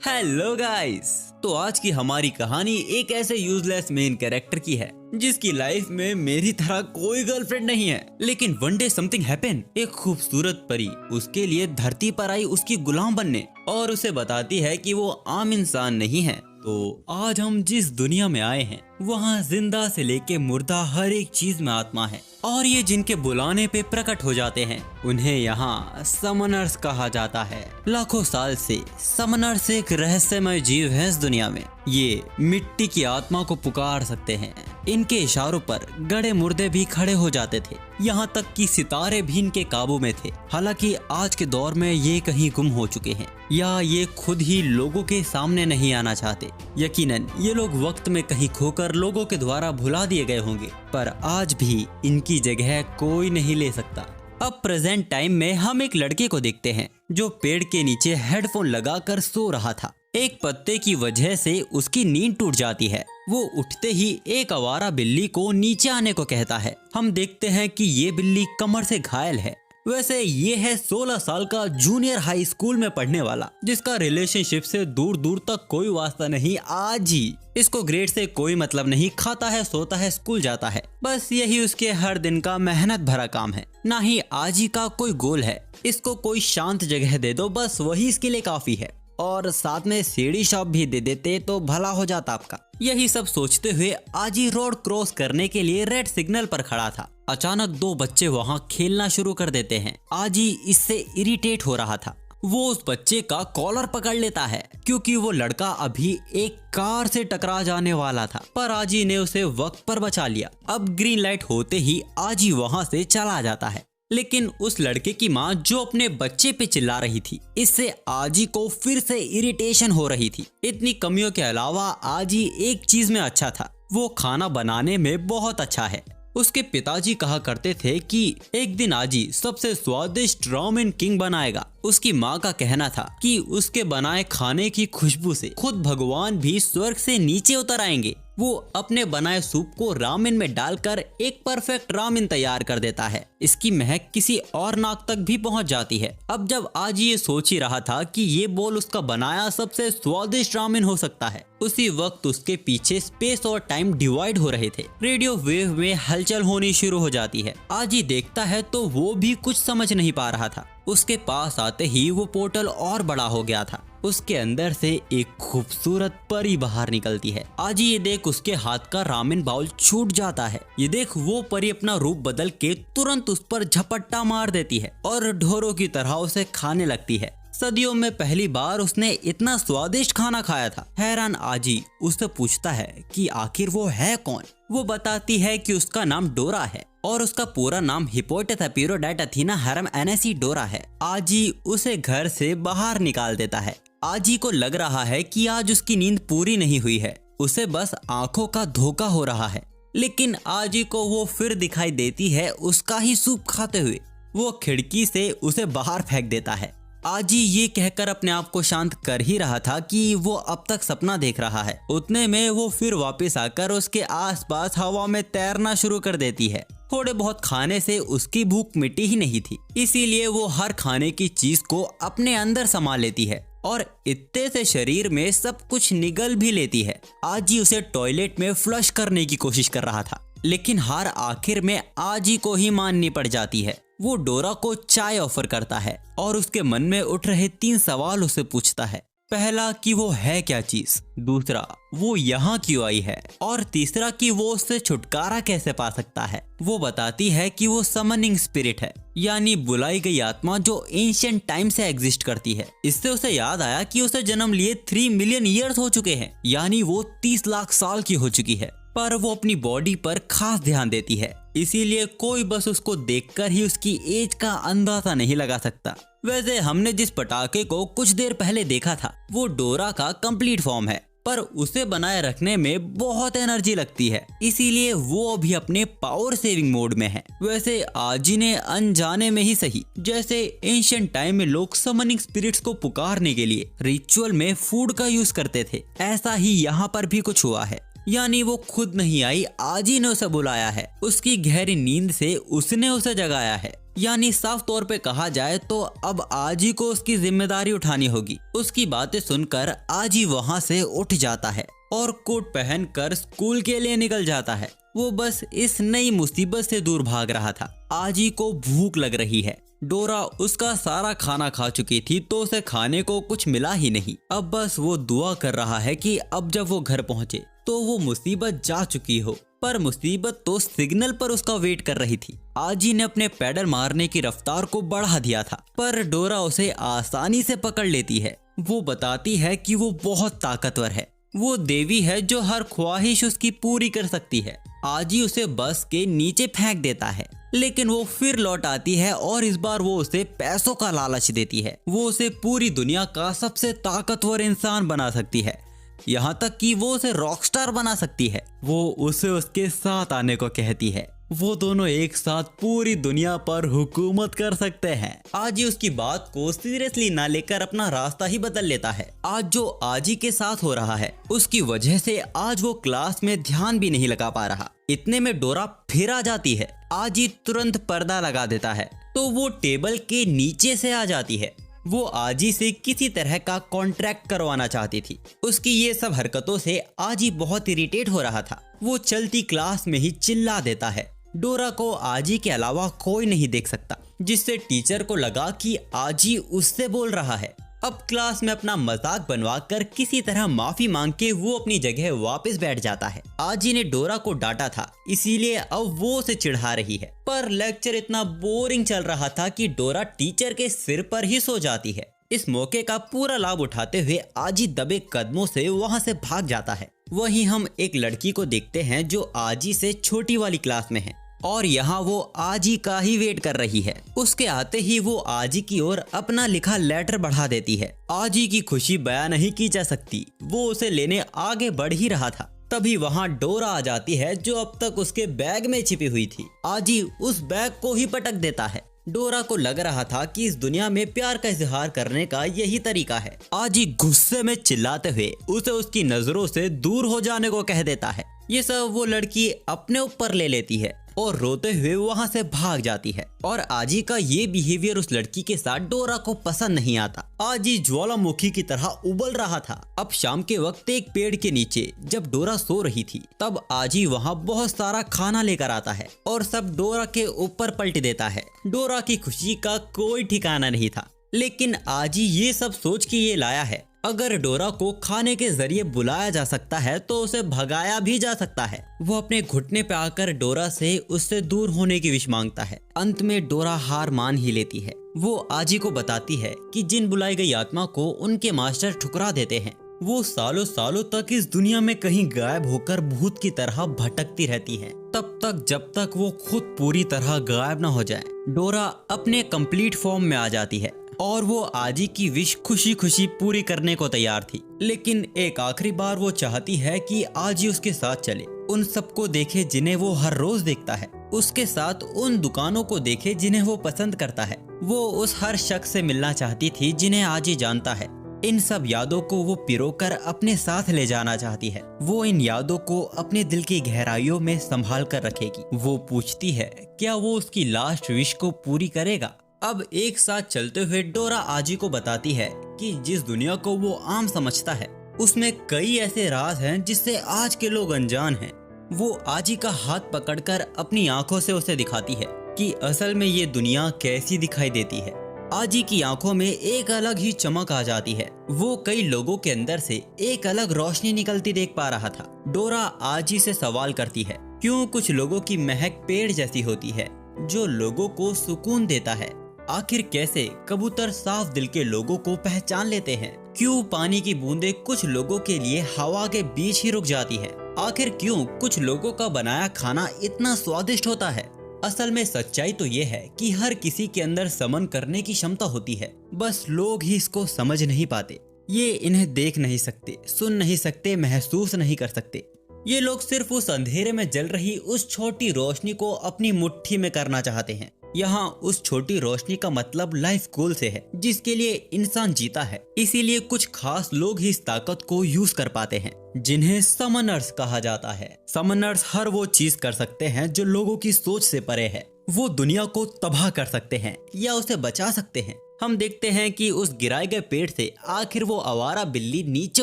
Hello guys. तो आज की हमारी कहानी एक ऐसे यूजलेस मेन कैरेक्टर की है जिसकी लाइफ में मेरी तरह कोई गर्लफ्रेंड नहीं है, लेकिन वन डे समथिंग हैपन। एक खूबसूरत परी उसके लिए धरती पर आई उसकी गुलाम बनने और उसे बताती है कि वो आम इंसान नहीं है। तो आज हम जिस दुनिया में आए हैं वहाँ जिंदा से लेके मुर्दा हर एक चीज में आत्मा है और ये जिनके बुलाने पे प्रकट हो जाते हैं उन्हें यहाँ समनर्स कहा जाता है। लाखों साल से समनर्स एक रहस्यमय जीव है इस दुनिया में। ये मिट्टी की आत्मा को पुकार सकते हैं। इनके इशारों पर गड़े मुर्दे भी खड़े हो जाते थे, यहाँ तक कि सितारे भी इनके काबू में थे। हालांकि आज के दौर में ये कहीं गुम हो चुके हैं या ये खुद ही लोगों के सामने नहीं आना चाहते। यकीनन ये लोग वक्त में कहीं खोकर लोगों के द्वारा भुला दिए गए होंगे, पर आज भी इनकी जगह कोई नहीं ले सकता। अब प्रेजेंट टाइम में हम एक लड़के को देखते हैं जो पेड़ के नीचे हेडफोन लगाकर सो रहा था। एक पत्ते की वजह से उसकी नींद टूट जाती है। वो उठते ही एक आवारा बिल्ली को नीचे आने को कहता है। हम देखते हैं कि ये बिल्ली कमर से घायल है। वैसे ये है 16 साल का जूनियर हाई स्कूल में पढ़ने वाला जिसका रिलेशनशिप से दूर दूर तक कोई वास्ता नहीं। आज ही इसको ग्रेड से कोई मतलब नहीं, खाता है, सोता है, स्कूल जाता है, बस यही उसके हर दिन का मेहनत भरा काम है। ना ही आज ही का कोई गोल है। इसको कोई शांत जगह दे दो, बस वही इसके लिए काफी है, और साथ में सीढ़ी शॉप भी दे देते तो भला हो जाता आपका। यही सब सोचते हुए आजी रोड क्रॉस करने के लिए रेड सिग्नल पर खड़ा था। अचानक दो बच्चे वहां खेलना शुरू कर देते हैं। आजी इससे इरिटेट हो रहा था। वो उस बच्चे का कॉलर पकड़ लेता है क्योंकि वो लड़का अभी एक कार से टकरा जाने वाला था, पर आजी ने उसे वक्त पर बचा लिया। अब ग्रीन लाइट होते ही आजी वहां से चला जाता है, लेकिन उस लड़के की माँ जो अपने बच्चे पे चिल्ला रही थी, इससे आजी को फिर से इरिटेशन हो रही थी। इतनी कमियों के अलावा आजी एक चीज में अच्छा था, वो खाना बनाने में बहुत अच्छा है। उसके पिताजी कहा करते थे कि एक दिन आजी सबसे स्वादिष्ट रामेन किंग बनाएगा। उसकी माँ का कहना था कि उसके बनाए खाने की खुशबू से खुद भगवान भी स्वर्ग से नीचे उतर आएंगे। वो अपने बनाए सूप को रामेन में डालकर एक परफेक्ट रामेन तैयार कर देता है। इसकी महक किसी और नाक तक भी पहुंच जाती है। अब जब आज ये सोच ही रहा था कि ये बोल उसका बनाया सबसे स्वादिष्ट रामेन हो सकता है, उसी वक्त उसके पीछे स्पेस और टाइम डिवाइड हो रहे थे। रेडियो वेव में हलचल होनी शुरू हो जाती है। आज ही देखता है तो वो भी कुछ समझ नहीं पा रहा था। उसके पास आते ही वो पोर्टल और बड़ा हो गया था। उसके अंदर से एक खूबसूरत परी बाहर निकलती है। आज ये देख उसके हाथ का रामेन बाउल छूट जाता है। ये देख वो परी अपना रूप बदल के तुरंत उस पर झपट्टा मार देती है और ढोरों की तरह उसे खाने लगती है। सदियों में पहली बार उसने इतना स्वादिष्ट खाना खाया था। हैरान आजी उससे पूछता है कि आखिर वो है कौन। वो बताती है कि उसका नाम डोरा है और उसका पूरा नाम हिप्पोटाथेपिरोडाइट हरम एनेसी डोरा है। आजी उसे घर से बाहर निकाल देता है। आजी को लग रहा है कि आज उसकी नींद पूरी नहीं हुई है, उसे बस आंखों का धोखा हो रहा है। लेकिन आजी को वो फिर दिखाई देती है उसका ही सूप खाते हुए। वो खिड़की से उसे बाहर फेंक देता है। आजी ये कहकर अपने आप को शांत कर ही रहा था कि वो अब तक सपना देख रहा है। उतने में वो फिर वापस आकर उसके आसपास हवा में तैरना शुरू कर देती है। थोड़े बहुत खाने से उसकी भूख मिटी ही नहीं थी, इसीलिए वो हर खाने की चीज को अपने अंदर समा लेती है और इतने से शरीर में सब कुछ निगल भी लेती है। आजी उसे टॉयलेट में फ्लश करने की कोशिश कर रहा था, लेकिन हार आखिर में आजी को ही माननी पड़ जाती है। वो डोरा को चाय ऑफर करता है और उसके मन में उठ रहे 3 सवाल उसे पूछता है। पहला कि वो है क्या चीज, दूसरा वो यहाँ क्यों आई है, और तीसरा कि वो उससे छुटकारा कैसे पा सकता है। वो बताती है कि वो समनिंग स्पिरिट है, यानी बुलाई गई आत्मा जो एंशिएंट टाइम से एग्जिस्ट करती है। इससे उसे याद आया कि उसे जन्म लिए 3 मिलियन ईयर्स हो चुके हैं, यानी वो 30 लाख साल की हो चुकी है। पर वो अपनी बॉडी पर खास ध्यान देती है, इसीलिए कोई बस उसको देखकर ही उसकी एज का अंदाजा नहीं लगा सकता। वैसे हमने जिस पटाखे को कुछ देर पहले देखा था वो डोरा का कंप्लीट फॉर्म है, पर उसे बनाए रखने में बहुत एनर्जी लगती है, इसीलिए वो अभी अपने पावर सेविंग मोड में है। वैसे आजी ने अनजाने में ही सही, जैसे एंशिएंट टाइम में लोग समनिंग स्पिरिट्स को पुकारने के लिए रिचुअल में फूड का यूज करते थे, ऐसा ही यहाँ पर भी कुछ हुआ है। यानी वो खुद नहीं आई, आजी ने उसे बुलाया है। उसकी गहरी नींद से उसने उसे जगाया है। यानी साफ तौर पे कहा जाए तो अब आजी को उसकी जिम्मेदारी उठानी होगी। उसकी बातें सुनकर आजी वहाँ से उठ जाता है और कोट पहनकर स्कूल के लिए निकल जाता है। वो बस इस नई मुसीबत से दूर भाग रहा था। आजी को भूख लग रही है। डोरा उसका सारा खाना खा चुकी थी तो उसे खाने को कुछ मिला ही नहीं। अब बस वो दुआ कर रहा है कि अब जब वो घर पहुंचे तो वो मुसीबत जा चुकी हो। पर मुसीबत तो सिग्नल पर उसका वेट कर रही थी। आजी ने अपने पैडल मारने की रफ्तार को बढ़ा दिया था, पर डोरा उसे आसानी से पकड़ लेती है। वो बताती है कि वो बहुत ताकतवर है, वो देवी है जो हर ख्वाहिश उसकी पूरी कर सकती है। आजी उसे बस के नीचे फेंक देता है, लेकिन वो फिर लौट आती है और इस बार वो उसे पैसों का लालच देती है। वो उसे पूरी दुनिया का सबसे ताकतवर इंसान बना सकती है, यहाँ तक कि वो उसे रॉकस्टार बना सकती है। वो उसे उसके साथ आने को कहती है। वो दोनों एक साथ पूरी दुनिया पर हुकूमत कर सकते हैं। आजी उसकी बात को सीरियसली ना लेकर अपना रास्ता ही बदल लेता है। आज जो आजी के साथ हो रहा है उसकी वजह से आज वो क्लास में ध्यान भी नहीं लगा पा रहा। इतने में डोरा फिर आ जाती है। आजी तुरंत पर्दा लगा देता है तो वो टेबल के नीचे से आ जाती है। वो आजी से किसी तरह का कॉन्ट्रैक्ट करवाना चाहती थी। उसकी ये सब हरकतों से आजी बहुत इरिटेट हो रहा था। वो चलती क्लास में ही चिल्ला देता है। डोरा को आजी के अलावा कोई नहीं देख सकता, जिससे टीचर को लगा कि आजी उससे बोल रहा है। अब क्लास में अपना मजाक बनवा कर किसी तरह माफी मांग के वो अपनी जगह वापस बैठ जाता है। आजी ने डोरा को डांटा था, इसीलिए अब वो उसे चिढ़ा रही है। पर लेक्चर इतना बोरिंग चल रहा था कि डोरा टीचर के सिर पर ही सो जाती है। इस मौके का पूरा लाभ उठाते हुए आजी दबे कदमों से वहाँ से भाग जाता है। वहीं हम एक लड़की को देखते हैं जो आजी से छोटी वाली क्लास में है और यहाँ वो आजी का ही वेट कर रही है। उसके आते ही वो आजी की ओर अपना लिखा लेटर बढ़ा देती है। आजी की खुशी बयां नहीं की जा सकती। वो उसे लेने आगे बढ़ ही रहा था, तभी वहाँ डोरा आ जाती है जो अब तक उसके बैग में छिपी हुई थी। आजी उस बैग को ही पटक देता है। डोरा को लग रहा था कि इस दुनिया में प्यार का इजहार करने का यही तरीका है। आजी गुस्से में चिल्लाते हुए उसे उसकी नजरों से दूर हो जाने को कह देता है। ये सब वो लड़की अपने ऊपर ले लेती है और रोते हुए वहाँ से भाग जाती है। और आजी का ये बिहेवियर उस लड़की के साथ डोरा को पसंद नहीं आता। आजी ज्वालामुखी की तरह उबल रहा था। अब शाम के वक्त एक पेड़ के नीचे जब डोरा सो रही थी तब आजी वहाँ बहुत सारा खाना लेकर आता है और सब डोरा के ऊपर पलट देता है। डोरा की खुशी का कोई ठिकाना नहीं था, लेकिन आजी ये सब सोच के ये लाया है अगर डोरा को खाने के जरिए बुलाया जा सकता है तो उसे भगाया भी जा सकता है। वो अपने घुटने पे आकर डोरा से उससे दूर होने की विश मांगता है। अंत में डोरा हार मान ही लेती है। वो आजी को बताती है कि जिन बुलाई गई आत्मा को उनके मास्टर ठुकरा देते हैं। वो सालों सालों तक इस दुनिया में कहीं गायब होकर भूत की तरह भटकती रहती है, तब तक जब तक वो खुद पूरी तरह गायब न हो जाए। डोरा अपने कंप्लीट फॉर्म में आ जाती है और वो आजी की विश खुशी खुशी पूरी करने को तैयार थी। लेकिन एक आखिरी बार वो चाहती है कि आजी उसके साथ चले, उन सबको देखे जिन्हें वो हर रोज देखता है, उसके साथ उन दुकानों को देखे जिन्हें वो पसंद करता है। वो उस हर शख्स से मिलना चाहती थी जिन्हें आजी जानता है। इन सब यादों को वो पिरोकर अपने साथ ले जाना चाहती है। वो इन यादों को अपने दिल की गहराइयों में संभाल कर रखेगी। वो पूछती है क्या वो उसकी लास्ट विश को पूरी करेगा। अब एक साथ चलते हुए डोरा आजी को बताती है कि जिस दुनिया को वो आम समझता है उसमें कई ऐसे राज हैं जिससे आज के लोग अनजान हैं। वो आजी का हाथ पकड़कर अपनी आंखों से उसे दिखाती है कि असल में ये दुनिया कैसी दिखाई देती है। आजी की आंखों में एक अलग ही चमक आ जाती है। वो कई लोगों के अंदर से एक अलग रोशनी निकलती देख पा रहा था। डोरा आजी से सवाल करती है क्यों कुछ लोगों की महक पेड़ जैसी होती है जो लोगों को सुकून देता है। आखिर कैसे कबूतर साफ दिल के लोगों को पहचान लेते हैं। क्यों पानी की बूंदें कुछ लोगों के लिए हवा के बीच ही रुक जाती है। आखिर क्यों कुछ लोगों का बनाया खाना इतना स्वादिष्ट होता है। असल में सच्चाई तो ये है कि हर किसी के अंदर समन करने की क्षमता होती है, बस लोग ही इसको समझ नहीं पाते। ये इन्हें देख नहीं सकते, सुन नहीं सकते, महसूस नहीं कर सकते। ये लोग सिर्फ उस अंधेरे में जल रही उस छोटी रोशनी को अपनी मुट्ठी में करना चाहते हैं। यहाँ उस छोटी रोशनी का मतलब लाइफ गोल से है जिसके लिए इंसान जीता है। इसीलिए कुछ खास लोग ही इस ताकत को यूज कर पाते हैं, जिन्हें समनर्स कहा जाता है। समनर्स हर वो चीज कर सकते हैं जो लोगों की सोच से परे है। वो दुनिया को तबाह कर सकते हैं या उसे बचा सकते हैं। हम देखते हैं कि उस गिराए गए पेड़ से आखिर वो आवारा बिल्ली नीचे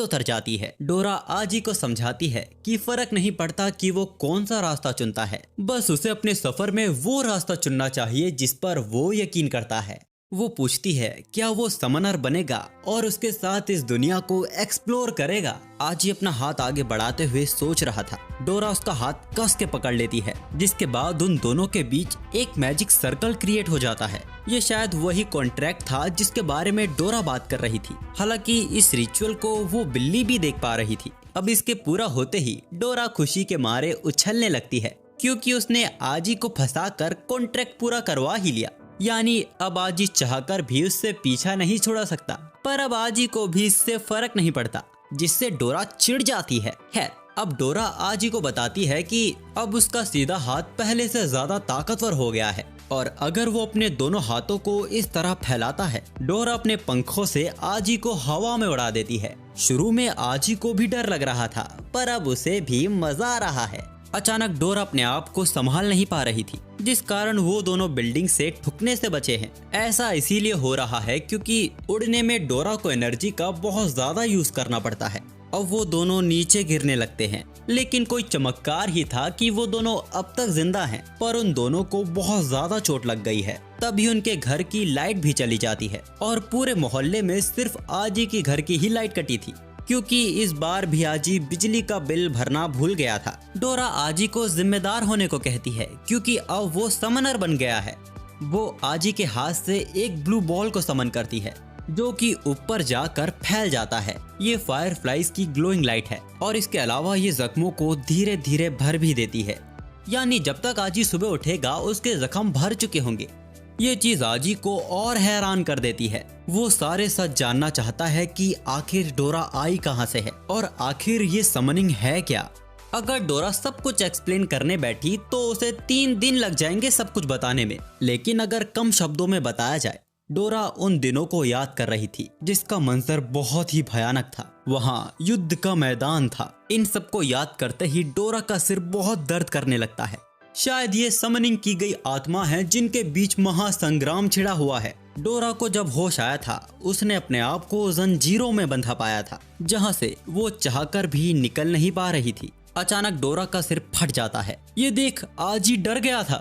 उतर जाती है। डोरा आजी को समझाती है कि फर्क नहीं पड़ता कि वो कौन सा रास्ता चुनता है, बस उसे अपने सफर में वो रास्ता चुनना चाहिए जिस पर वो यकीन करता है। वो पूछती है क्या वो समनर बनेगा और उसके साथ इस दुनिया को एक्सप्लोर करेगा। आजी अपना हाथ आगे बढ़ाते हुए सोच रहा था। डोरा उसका हाथ कस के पकड़ लेती है, जिसके बाद उन दोनों के बीच एक मैजिक सर्कल क्रिएट हो जाता है। ये शायद वही कॉन्ट्रैक्ट था जिसके बारे में डोरा बात कर रही थी। हालांकि इस रिचुअल को वो बिल्ली भी देख पा रही थी। अब इसके पूरा होते ही डोरा खुशी के मारे उछलने लगती है, क्योंकि उसने आजी को फंसाकर कॉन्ट्रैक्ट पूरा करवा ही लिया। यानी अब आजी चाहकर भी उससे पीछा नहीं छोड़ा सकता। पर अब आजी को भी इससे फर्क नहीं पड़ता, जिससे डोरा चिढ़ जाती है। खैर, अब डोरा आजी को बताती है कि अब उसका सीधा हाथ पहले से ज्यादा ताकतवर हो गया है और अगर वो अपने दोनों हाथों को इस तरह फैलाता है, डोरा अपने पंखों से आजी को हवा में उड़ा देती है। शुरू में आजी को भी डर लग रहा था, पर अब उसे भी मजा आ रहा है। अचानक डोरा अपने आप को संभाल नहीं पा रही थी, जिस कारण वो दोनों बिल्डिंग से ठुकने से बचे हैं। ऐसा इसीलिए हो रहा है क्योंकि उड़ने में डोरा को एनर्जी का बहुत ज्यादा यूज करना पड़ता है। अब वो दोनों नीचे गिरने लगते हैं, लेकिन कोई चमत्कार ही था कि वो दोनों अब तक जिंदा हैं, पर उन दोनों को बहुत ज्यादा चोट लग गई है। तभी उनके घर की लाइट भी चली जाती है और पूरे मोहल्ले में सिर्फ आजी की घर की ही लाइट कटी थी, क्योंकि इस बार भी आजी बिजली का बिल भरना भूल गया था। डोरा आजी को जिम्मेदार होने को कहती है, क्योंकि अब वो समनर बन गया है। वो आजी के हाथ से एक ब्लू बॉल को समन करती है, जो कि ऊपर जाकर फैल जाता है। ये फायरफ्लाइज की ग्लोइंग लाइट है और इसके अलावा ये जख्मों को धीरे धीरे भर भी देती है। यानी जब तक आजी सुबह उठेगा उसके जख्म भर चुके होंगे। ये चीज आजी को और हैरान कर देती है। वो सारे सच जानना चाहता है कि आखिर डोरा आई कहाँ से है और आखिर ये समनिंग है क्या। अगर डोरा सब कुछ एक्सप्लेन करने बैठी तो उसे 3 दिन लग जाएंगे सब कुछ बताने में, लेकिन अगर कम शब्दों में बताया जाए। डोरा उन दिनों को याद कर रही थी जिसका मंजर बहुत ही भयानक था। वहाँ युद्ध का मैदान था। इन सबको याद करते ही डोरा का सिर बहुत दर्द करने लगता है। शायद ये समनिंग की गई आत्मा है जिनके बीच महासंग्राम छिड़ा हुआ है। डोरा को जब होश आया था उसने अपने आप को जंजीरों में बंधा पाया था, जहाँ से वो चाहकर भी निकल नहीं पा रही थी। अचानक डोरा का सिर फट जाता है। ये देख आजी डर गया था,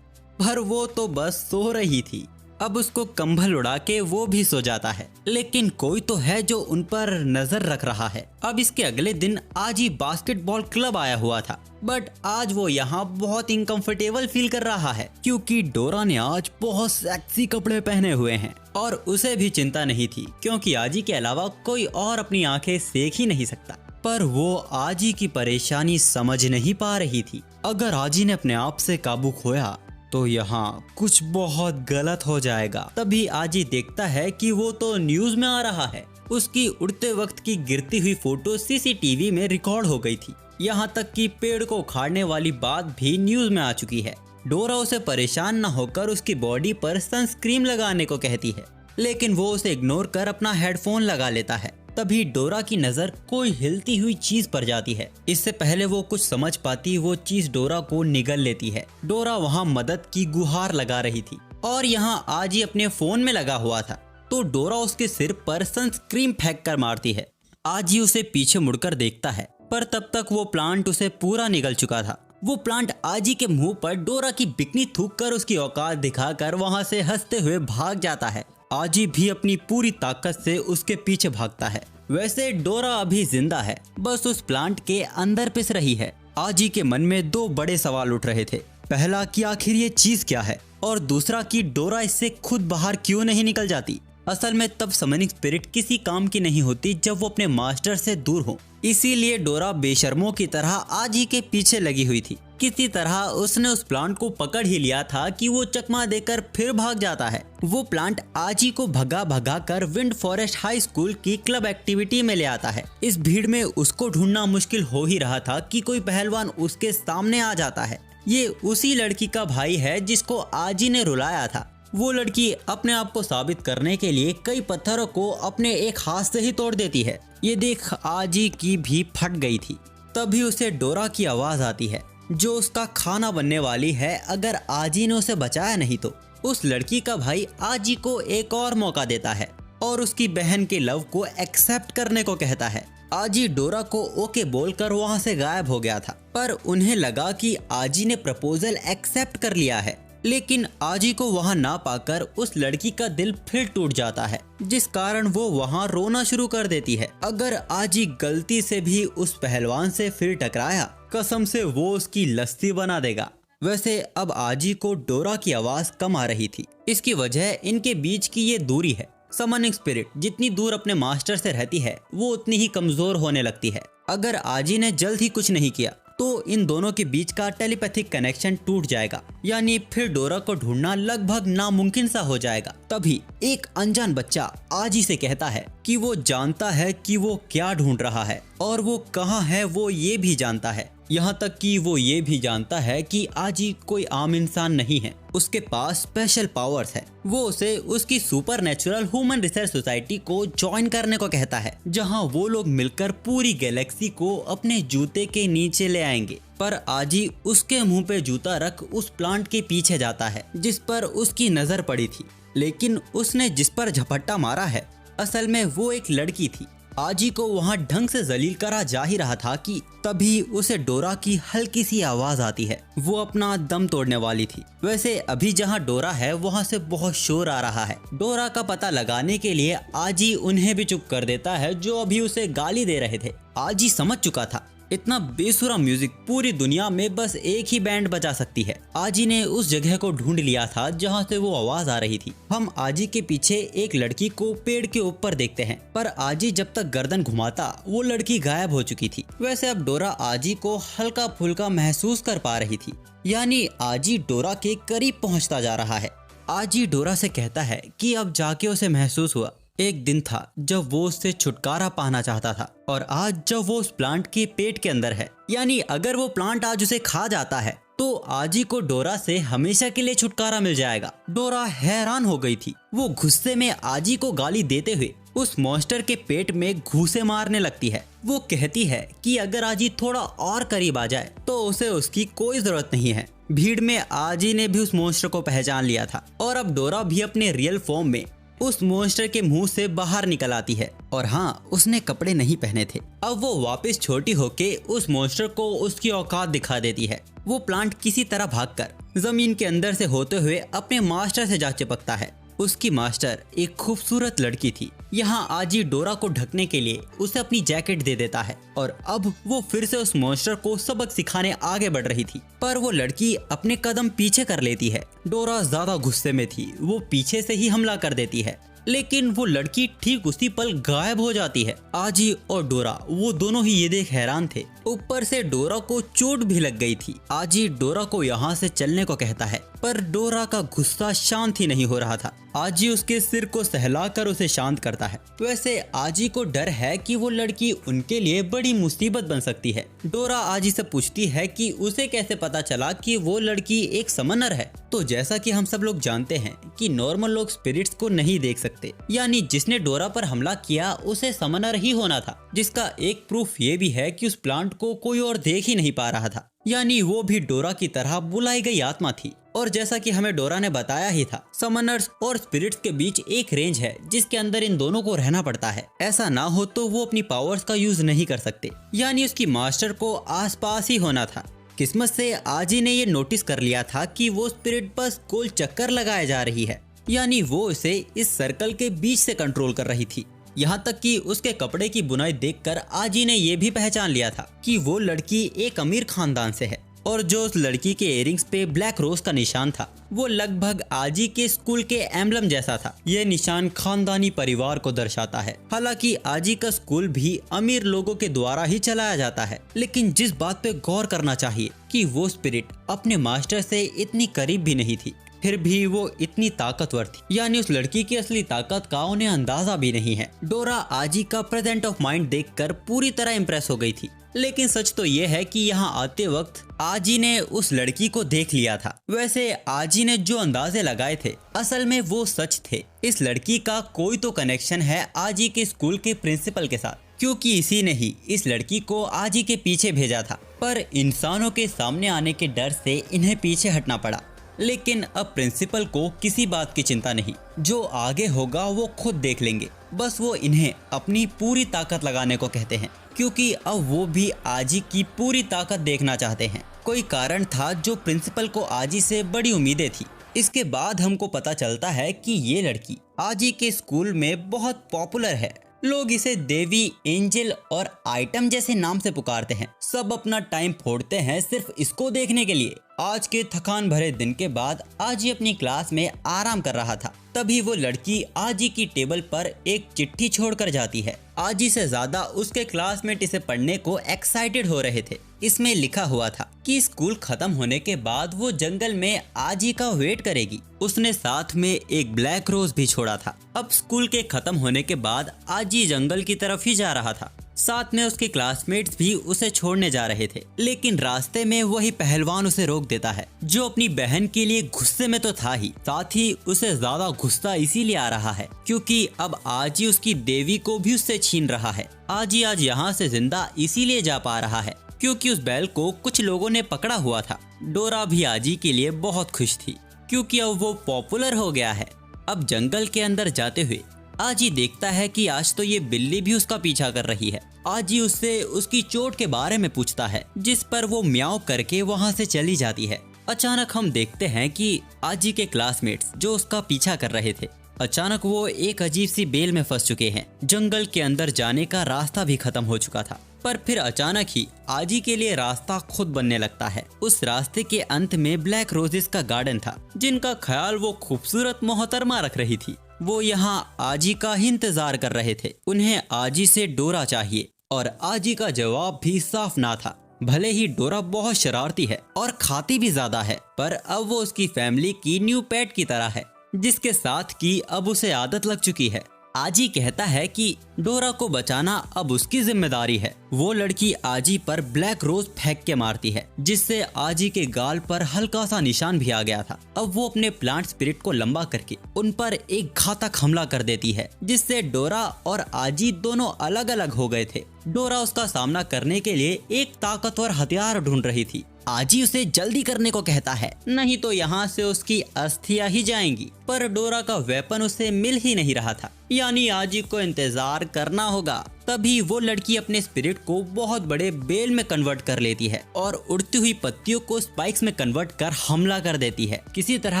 पर वो तो बस सो रही थी। अब उसको कंबल उड़ा के वो भी सो जाता है, लेकिन कोई तो है जो उन पर नजर रख रहा है। अब इसके अगले दिन आजी बास्केटबॉल क्लब आया हुआ था, बट आज वो यहाँ बहुत इनकम्फर्टेबल फील कर रहा है, क्योंकि डोरा ने आज बहुत सेक्सी कपड़े पहने हुए हैं और उसे भी चिंता नहीं थी, क्योंकि आजी के अलावा कोई और अपनी आंखें सेक ही नहीं सकता। पर वो आजी की परेशानी समझ नहीं पा रही थी। अगर आजी ने अपने आप से काबू खोया तो यहाँ कुछ बहुत गलत हो जाएगा। तभी आजी देखता है कि वो तो न्यूज में आ रहा है। उसकी उड़ते वक्त की गिरती हुई फोटो सीसीटीवी में रिकॉर्ड हो गई थी। यहाँ तक कि पेड़ को उखाड़ने वाली बात भी न्यूज में आ चुकी है। डोरा उसे परेशान न होकर उसकी बॉडी पर सनस्क्रीन लगाने को कहती है, लेकिन वो उसे इग्नोर कर अपना हेडफोन लगा लेता है। तभी डोरा की नजर कोई हिलती हुई चीज पर जाती है। इससे पहले वो कुछ समझ पाती वो चीज डोरा को निगल लेती है। डोरा वहाँ मदद की गुहार लगा रही थी और यहाँ आजी अपने फोन में लगा हुआ था, तो डोरा उसके सिर पर सनस्क्रीन फेंक कर मारती है। आजी उसे पीछे मुड़कर देखता है, पर तब तक वो प्लांट उसे पूरा निगल चुका था। वो प्लांट आजी के मुंह पर डोरा की बिकनी थूक कर उसकी औकात दिखाकर वहाँ से हंसते हुए भाग जाता है। आजी भी अपनी पूरी ताकत से उसके पीछे भागता है। वैसे डोरा अभी जिंदा है, बस उस प्लांट के अंदर पिस रही है। आजी के मन में 2 बड़े सवाल उठ रहे थे। पहला कि आखिर ये चीज क्या है, और दूसरा कि डोरा इससे खुद बाहर क्यों नहीं निकल जाती। असल में तब समनिंग स्पिरिट किसी काम की नहीं होती जब वो अपने मास्टर से दूर हो। इसीलिए डोरा बेशर्मों की तरह आजी के पीछे लगी हुई थी। किसी तरह उसने उस प्लांट को पकड़ ही लिया था कि वो चकमा देकर फिर भाग जाता है। वो प्लांट आजी को भगा भगा कर विंड फॉरेस्ट हाई स्कूल की क्लब एक्टिविटी में ले आता है। इस भीड़ में उसको ढूंढना मुश्किल हो ही रहा था कि कोई पहलवान उसके सामने आ जाता है। ये उसी लड़की का भाई है जिसको आजी ने रुलाया था। वो लड़की अपने आप को साबित करने के लिए कई पत्थरों को अपने एक हाथ से ही तोड़ देती है। ये देख आजी की भी फट गई थी। तभी उसे डोरा की आवाज आती है जो उसका खाना बनने वाली है अगर आजी ने उसे बचाया नहीं तो। उस लड़की का भाई आजी को एक और मौका देता है और उसकी बहन के लव को एक्सेप्ट करने को कहता है। आजी डोरा को ओके बोलकर वहां से गायब हो गया था, पर उन्हें लगा कि आजी ने प्रपोजल एक्सेप्ट कर लिया है। लेकिन आजी को वहां ना पाकर उस लड़की का दिल फिर टूट जाता है, जिस कारण वो वहां रोना शुरू कर देती है। अगर आजी गलती से भी उस पहलवान से फिर टकराया, कसम से वो उसकी लस्सी बना देगा। वैसे अब आजी को डोरा की आवाज कम आ रही थी। इसकी वजह इनके बीच की ये दूरी है। समनिंग स्पिरिट जितनी दूर अपने मास्टर से रहती है वो उतनी ही कमजोर होने लगती है। अगर आजी ने जल्द ही कुछ नहीं किया तो इन दोनों के बीच का टेलीपैथिक कनेक्शन टूट जाएगा, यानी फिर डोरा को ढूंढना लगभग नामुमकिन सा हो जाएगा। तभी एक अनजान बच्चा आजी से कहता है कि वो जानता है कि वो क्या ढूंढ रहा है और वो कहाँ है वो ये भी जानता है। यहाँ तक कि वो ये भी जानता है कि आजी कोई आम इंसान नहीं है, उसके पास स्पेशल पावर्स है। वो उसे उसकी super natural human research society को ज्वाइन करने को कहता है, जहाँ वो लोग मिलकर पूरी गैलेक्सी को अपने जूते के नीचे ले आएंगे। पर आजी उसके मुंह पे जूता रख उस प्लांट के पीछे जाता है जिस पर उसकी नजर पड़ी थी, लेकिन उसने जिस पर झपट्टा मारा है असल में वो एक लड़की थी। आजी को वहां ढंग से जलील करा जा ही रहा था कि तभी उसे डोरा की हल्की सी आवाज आती है। वो अपना दम तोड़ने वाली थी। वैसे अभी जहां डोरा है वहां से बहुत शोर आ रहा है। डोरा का पता लगाने के लिए आजी उन्हें भी चुप कर देता है जो अभी उसे गाली दे रहे थे। आजी समझ चुका था इतना बेसुरा म्यूजिक पूरी दुनिया में बस एक ही बैंड बजा सकती है। आजी ने उस जगह को ढूंढ लिया था जहां से वो आवाज आ रही थी। हम आजी के पीछे एक लड़की को पेड़ के ऊपर देखते हैं, पर आजी जब तक गर्दन घुमाता वो लड़की गायब हो चुकी थी। वैसे अब डोरा आजी को हल्का फुल्का महसूस कर पा रही थी, यानी आजी डोरा के करीब पहुंचता जा रहा है। आजी डोरा से कहता है कि अब जाके उसे महसूस हुआ एक दिन था जब वो उससे छुटकारा पाना चाहता था, और आज जब वो उस प्लांट के पेट के अंदर है, यानी अगर वो प्लांट आज उसे खा जाता है तो आजी को डोरा से हमेशा के लिए छुटकारा मिल जाएगा। डोरा हैरान हो गई थी। वो गुस्से में आजी को गाली देते हुए उस मॉन्स्टर के पेट में घूंसे मारने लगती है। वो कहती है कि अगर आजी थोड़ा और करीब आ जाए तो उसे उसकी कोई जरूरत नहीं है। भीड़ में आजी ने भी उस मॉन्स्टर को पहचान लिया था और अब डोरा भी अपने रियल फॉर्म में उस मॉन्स्टर के मुंह से बाहर निकल आती है। और हाँ, उसने कपड़े नहीं पहने थे। अब वो वापस छोटी होके उस मॉन्स्टर को उसकी औकात दिखा देती है। वो प्लांट किसी तरह भागकर जमीन के अंदर से होते हुए अपने मास्टर से जा चिपकता है। उसकी मास्टर एक खूबसूरत लड़की थी। यहाँ आजी डोरा को ढकने के लिए उसे अपनी जैकेट दे देता है और अब वो फिर से उस मॉन्स्टर को सबक सिखाने आगे बढ़ रही थी, पर वो लड़की अपने कदम पीछे कर लेती है। डोरा ज्यादा गुस्से में थी, वो पीछे से ही हमला कर देती है, लेकिन वो लड़की ठीक उसी पल गायब हो जाती है। आजी और डोरा वो दोनों ही ये देख हैरान थे। ऊपर से डोरा को चोट भी लग गई थी। आजी डोरा को यहाँ से चलने को कहता है, पर डोरा का गुस्सा शांत ही नहीं हो रहा था। आजी उसके सिर को सहलाकर उसे शांत करता है। वैसे आजी को डर है कि वो लड़की उनके लिए बड़ी मुसीबत बन सकती है। डोरा आजी से पूछती है कि उसे कैसे पता चला कि वो लड़की एक समनर है। तो जैसा कि हम सब लोग जानते हैं कि नॉर्मल लोग स्पिरिट्स को नहीं देख सकते, यानी जिसने डोरा पर हमला किया उसे समनर ही होना था, जिसका एक प्रूफ ये भी है कि उस प्लांट को कोई और देख ही नहीं पा रहा था, यानी वो भी डोरा की तरह बुलाई गई आत्मा थी। और जैसा कि हमें डोरा ने बताया ही था, समनर्स और स्पिरिट्स के बीच एक रेंज है जिसके अंदर इन दोनों को रहना पड़ता है। ऐसा ना हो तो वो अपनी पावर्स का यूज नहीं कर सकते, यानी उसकी मास्टर को आसपास ही होना था। किस्मत से आजी ने ये नोटिस कर लिया था कि वो स्पिरिट बस गोल चक्कर लगाए जा रही है, यानी वो इसे इस सर्कल के बीच से कंट्रोल कर रही थी। यहाँ तक कि उसके कपड़े की बुनाई देखकर आजी ने ये भी पहचान लिया था कि वो लड़की एक अमीर खानदान से है, और जो उस लड़की के इयरिंग्स पे ब्लैक रोज का निशान था वो लगभग आजी के स्कूल के एम्बलम जैसा था। यह निशान खानदानी परिवार को दर्शाता है। हालांकि आजी का स्कूल भी अमीर लोगों के द्वारा ही चलाया जाता है, लेकिन जिस बात पे गौर करना चाहिए कि वो स्पिरिट अपने मास्टर से इतनी करीब भी नहीं थी। फिर भी वो इतनी ताकतवर थी, यानी उस लड़की की असली ताकत का उन्हें अंदाजा भी नहीं है। डोरा आजी का प्रेजेंट ऑफ माइंड देखकर पूरी तरह इम्प्रेस हो गई थी। लेकिन सच तो ये है कि यहाँ आते वक्त आजी ने उस लड़की को देख लिया था। वैसे आजी ने जो अंदाजे लगाए थे असल में वो सच थे। इस लड़की का कोई तो कनेक्शन है आजी के स्कूल के प्रिंसिपल के साथ, क्योंकि इसी ने ही इस लड़की को आजी के पीछे भेजा था। पर इंसानों के सामने आने के डर से इन्हें पीछे हटना पड़ा। लेकिन अब प्रिंसिपल को किसी बात की चिंता नहीं, जो आगे होगा वो खुद देख लेंगे। बस वो इन्हें अपनी पूरी ताकत लगाने को कहते हैं, क्योंकि अब वो भी आजी की पूरी ताकत देखना चाहते हैं। कोई कारण था जो प्रिंसिपल को आजी से बड़ी उम्मीदें थी। इसके बाद हमको पता चलता है कि ये लड़की आजी के स्कूल में बहुत पॉपुलर है। लोग इसे देवी, एंजल और आइटम जैसे नाम से पुकारते हैं। सब अपना टाइम फोड़ते हैं सिर्फ इसको देखने के लिए। आज के थकान भरे दिन के बाद आजी अपनी क्लास में आराम कर रहा था। तभी वो लड़की आजी की टेबल पर एक चिट्ठी छोड़कर जाती है। आजी से ज्यादा उसके क्लासमेट इसे पढ़ने को एक्साइटेड हो रहे थे। इसमें लिखा हुआ था कि स्कूल खत्म होने के बाद वो जंगल में आजी का वेट करेगी। उसने साथ में एक ब्लैक रोज भी छोड़ा था। अब स्कूल के खत्म होने के बाद आजी जंगल की तरफ ही जा रहा था। साथ में उसके क्लासमेट्स भी उसे छोड़ने जा रहे थे। लेकिन रास्ते में वही पहलवान उसे रोक देता है, जो अपनी बहन के लिए गुस्से में तो था ही, साथ ही उसे ज्यादा गुस्सा इसीलिए आ रहा है क्योंकि अब आजी उसकी देवी को भी उससे छीन रहा है। आजी आज यहाँ से जिंदा इसीलिए जा पा रहा है क्योंकि उस बैल को कुछ लोगों ने पकड़ा हुआ था। डोरा भी आजी के लिए बहुत खुश थी क्योंकि अब वो पॉपुलर हो गया है। अब जंगल के अंदर जाते हुए आजी देखता है कि आज तो ये बिल्ली भी उसका पीछा कर रही है। आजी उससे उसकी चोट के बारे में पूछता है, जिस पर वो म्याऊं करके वहाँ से चली जाती है। अचानक हम देखते हैं कि आजी के क्लासमेट्स जो उसका पीछा कर रहे थे, अचानक वो एक अजीब सी बेल में फंस चुके हैं। जंगल के अंदर जाने का रास्ता भी खत्म हो चुका था। पर फिर अचानक ही आजी के लिए रास्ता खुद बनने लगता है। उस रास्ते के अंत में ब्लैक रोजेस का गार्डन था, जिनका ख्याल वो खूबसूरत मोहतरमा रख रही थी। वो यहाँ आजी का ही इंतजार कर रहे थे। उन्हें आजी से डोरा चाहिए और आजी का जवाब भी साफ ना था। भले ही डोरा बहुत शरारती है और खाती भी ज्यादा है, पर अब वो उसकी फैमिली की न्यू पेट की तरह है, जिसके साथ की अब उसे आदत लग चुकी है। आजी कहता है कि डोरा को बचाना अब उसकी जिम्मेदारी है। वो लड़की आजी पर ब्लैक रोज फेंक के मारती है, जिससे आजी के गाल पर हल्का सा निशान भी आ गया था। अब वो अपने प्लांट स्पिरिट को लंबा करके उन पर एक घातक हमला कर देती है, जिससे डोरा और आजी दोनों अलग अलग हो गए थे। डोरा उसका सामना करने के लिए एक ताकतवर हथियार ढूंढ रही थी। आजी उसे जल्दी करने को कहता है, नहीं तो यहाँ से उसकी अस्थियां ही जाएंगी। पर डोरा का वेपन उसे मिल ही नहीं रहा था, यानी आजी को इंतजार करना होगा। तभी वो लड़की अपने स्पिरिट को बहुत बड़े बेल में कन्वर्ट कर लेती है और उड़ती हुई पत्तियों को स्पाइक्स में कन्वर्ट कर हमला कर देती है। किसी तरह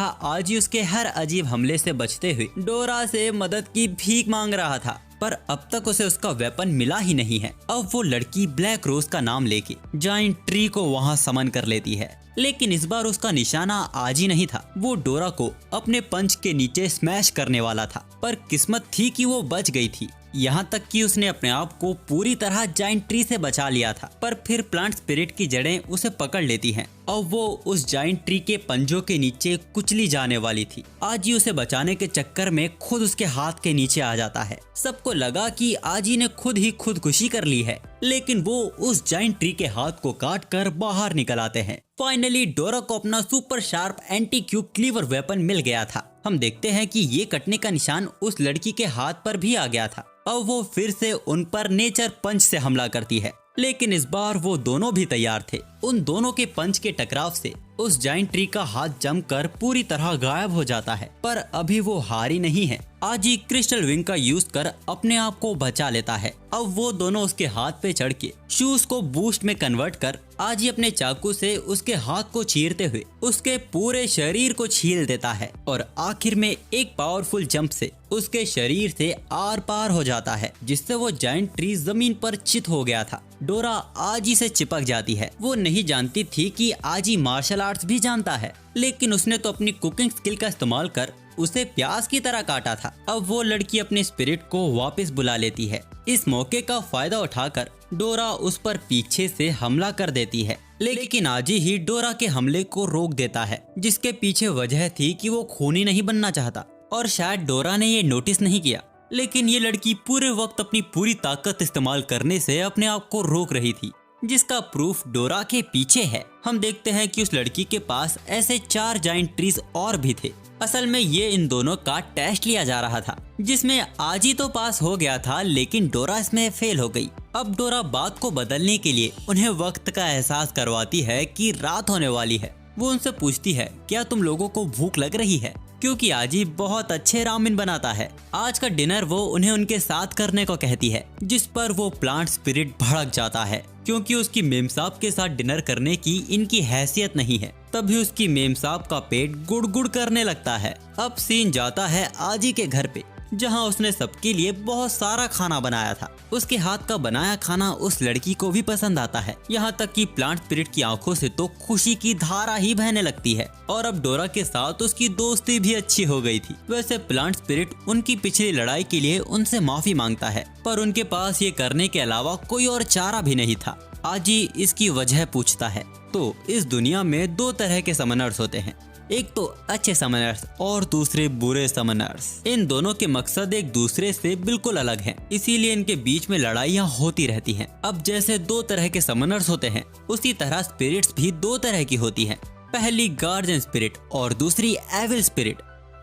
आजी उसके हर अजीब हमले से बचते हुए डोरा से मदद की भीख मांग रहा था, पर अब तक उसे उसका वेपन मिला ही नहीं है। अब वो लड़की ब्लैक रोज का नाम लेके जाइंट ट्री को वहाँ समन कर लेती है। लेकिन इस बार उसका निशाना आजी नहीं था। वो डोरा को अपने पंच के नीचे स्मैश करने वाला था, पर किस्मत थी कि वो बच गई थी। यहाँ तक कि उसने अपने आप को पूरी तरह जाइंट ट्री से बचा लिया था। पर फिर प्लांट स्पिरिट की जड़ें उसे पकड़ लेती हैं और वो उस जाइंट ट्री के पंजों के नीचे कुचली जाने वाली थी। आजी उसे बचाने के चक्कर में खुद उसके हाथ के नीचे आ जाता है। सबको लगा कि आजी ने खुद ही खुदकुशी कर ली है, लेकिन वो उस जाइंट ट्री के हाथ को काट कर बाहर निकल आते हैं। फाइनली डोरा को अपना super sharp anti cube cleaver weapon मिल गया था। हम देखते हैं कि ये कटने का निशान उस लड़की के हाथ पर भी आ गया था। अब वो फिर से उन पर नेचर पंच से हमला करती है, लेकिन इस बार वो दोनों भी तैयार थे। उन दोनों के पंच के टकराव से उस जाइंट ट्री का हाथ जमकर पूरी तरह गायब हो जाता है। पर अभी वो हारी नहीं है। आजी क्रिस्टल विंग का यूज कर अपने आप को बचा लेता है। अब वो दोनों उसके हाथ पे चढ़ के शूज को बूस्ट में कन्वर्ट कर आजी अपने चाकू से उसके हाथ को चीरते हुए उसके पूरे शरीर को छील देता है और आखिर में एक पावरफुल जंप से उसके शरीर से आर पार हो जाता है, जिससे वो जाइंट ट्री जमीन पर चित हो गया था। डोरा आजी से चिपक जाती है। वो नहीं जानती थी कि आजी मार्शल आर्ट्स भी जानता है, लेकिन उसने तो अपनी कुकिंग स्किल का इस्तेमाल कर उसे प्याज की तरह काटा था। अब वो लड़की अपने स्पिरिट को वापस बुला लेती है। इस मौके का फायदा उठाकर डोरा उस पर पीछे से हमला कर देती है। लेकिन आजी ही डोरा के हमले को रोक देता है, जिसके पीछे वजह थी कि वो खूनी नहीं बनना चाहता और शायद डोरा ने ये नोटिस नहीं किया। लेकिन ये लड़की पूरे वक्त अपनी पूरी ताकत इस्तेमाल करने से अपने आप को रोक रही थी, जिसका प्रूफ डोरा के पीछे है। हम देखते हैं कि उस लड़की के पास ऐसे 4 जाइंट ट्रीज और भी थे। असल में ये इन दोनों का टेस्ट लिया जा रहा था, जिसमें आजी तो पास हो गया था लेकिन डोरा इसमें फेल हो गई। अब डोरा बात को बदलने के लिए उन्हें वक्त का एहसास करवाती है कि रात होने वाली है। वो उनसे पूछती है, क्या तुम लोगों को भूख लग रही है? क्योंकि आजी बहुत अच्छे रामेन बनाता है। आज का डिनर वो उन्हें उनके साथ करने को कहती है, जिस पर वो प्लांट स्पिरिट भड़क जाता है क्योंकि उसकी मेम साहब के साथ डिनर करने की इनकी हैसियत नहीं है। तभी उसकी मेम साहब का पेट गुड़-गुड़ करने लगता है। अब सीन जाता है आजी के घर पे, जहां उसने सबके लिए बहुत सारा खाना बनाया था। उसके हाथ का बनाया खाना उस लड़की को भी पसंद आता है, यहाँ तक कि प्लांट स्पिरिट की आंखों से तो खुशी की धारा ही बहने लगती है। और अब डोरा के साथ उसकी दोस्ती भी अच्छी हो गई थी। वैसे प्लांट स्पिरिट उनकी पिछली लड़ाई के लिए उनसे माफी मांगता है, पर उनके पास ये करने के अलावा कोई और चारा भी नहीं था। आजी इसकी वजह पूछता है। तो इस दुनिया में 2 तरह के समनर्स होते हैं, एक तो अच्छे समनर्स और दूसरे बुरे समनर्स। इन दोनों के मकसद एक दूसरे से बिल्कुल अलग हैं, इसीलिए इनके बीच में लड़ाइयाँ होती रहती हैं। अब जैसे 2 तरह के समनर्स होते हैं, उसी तरह स्पिरिट्स भी 2 तरह की होती हैं। पहली गार्जियन स्पिरिट और दूसरी एविल स्पिरिट।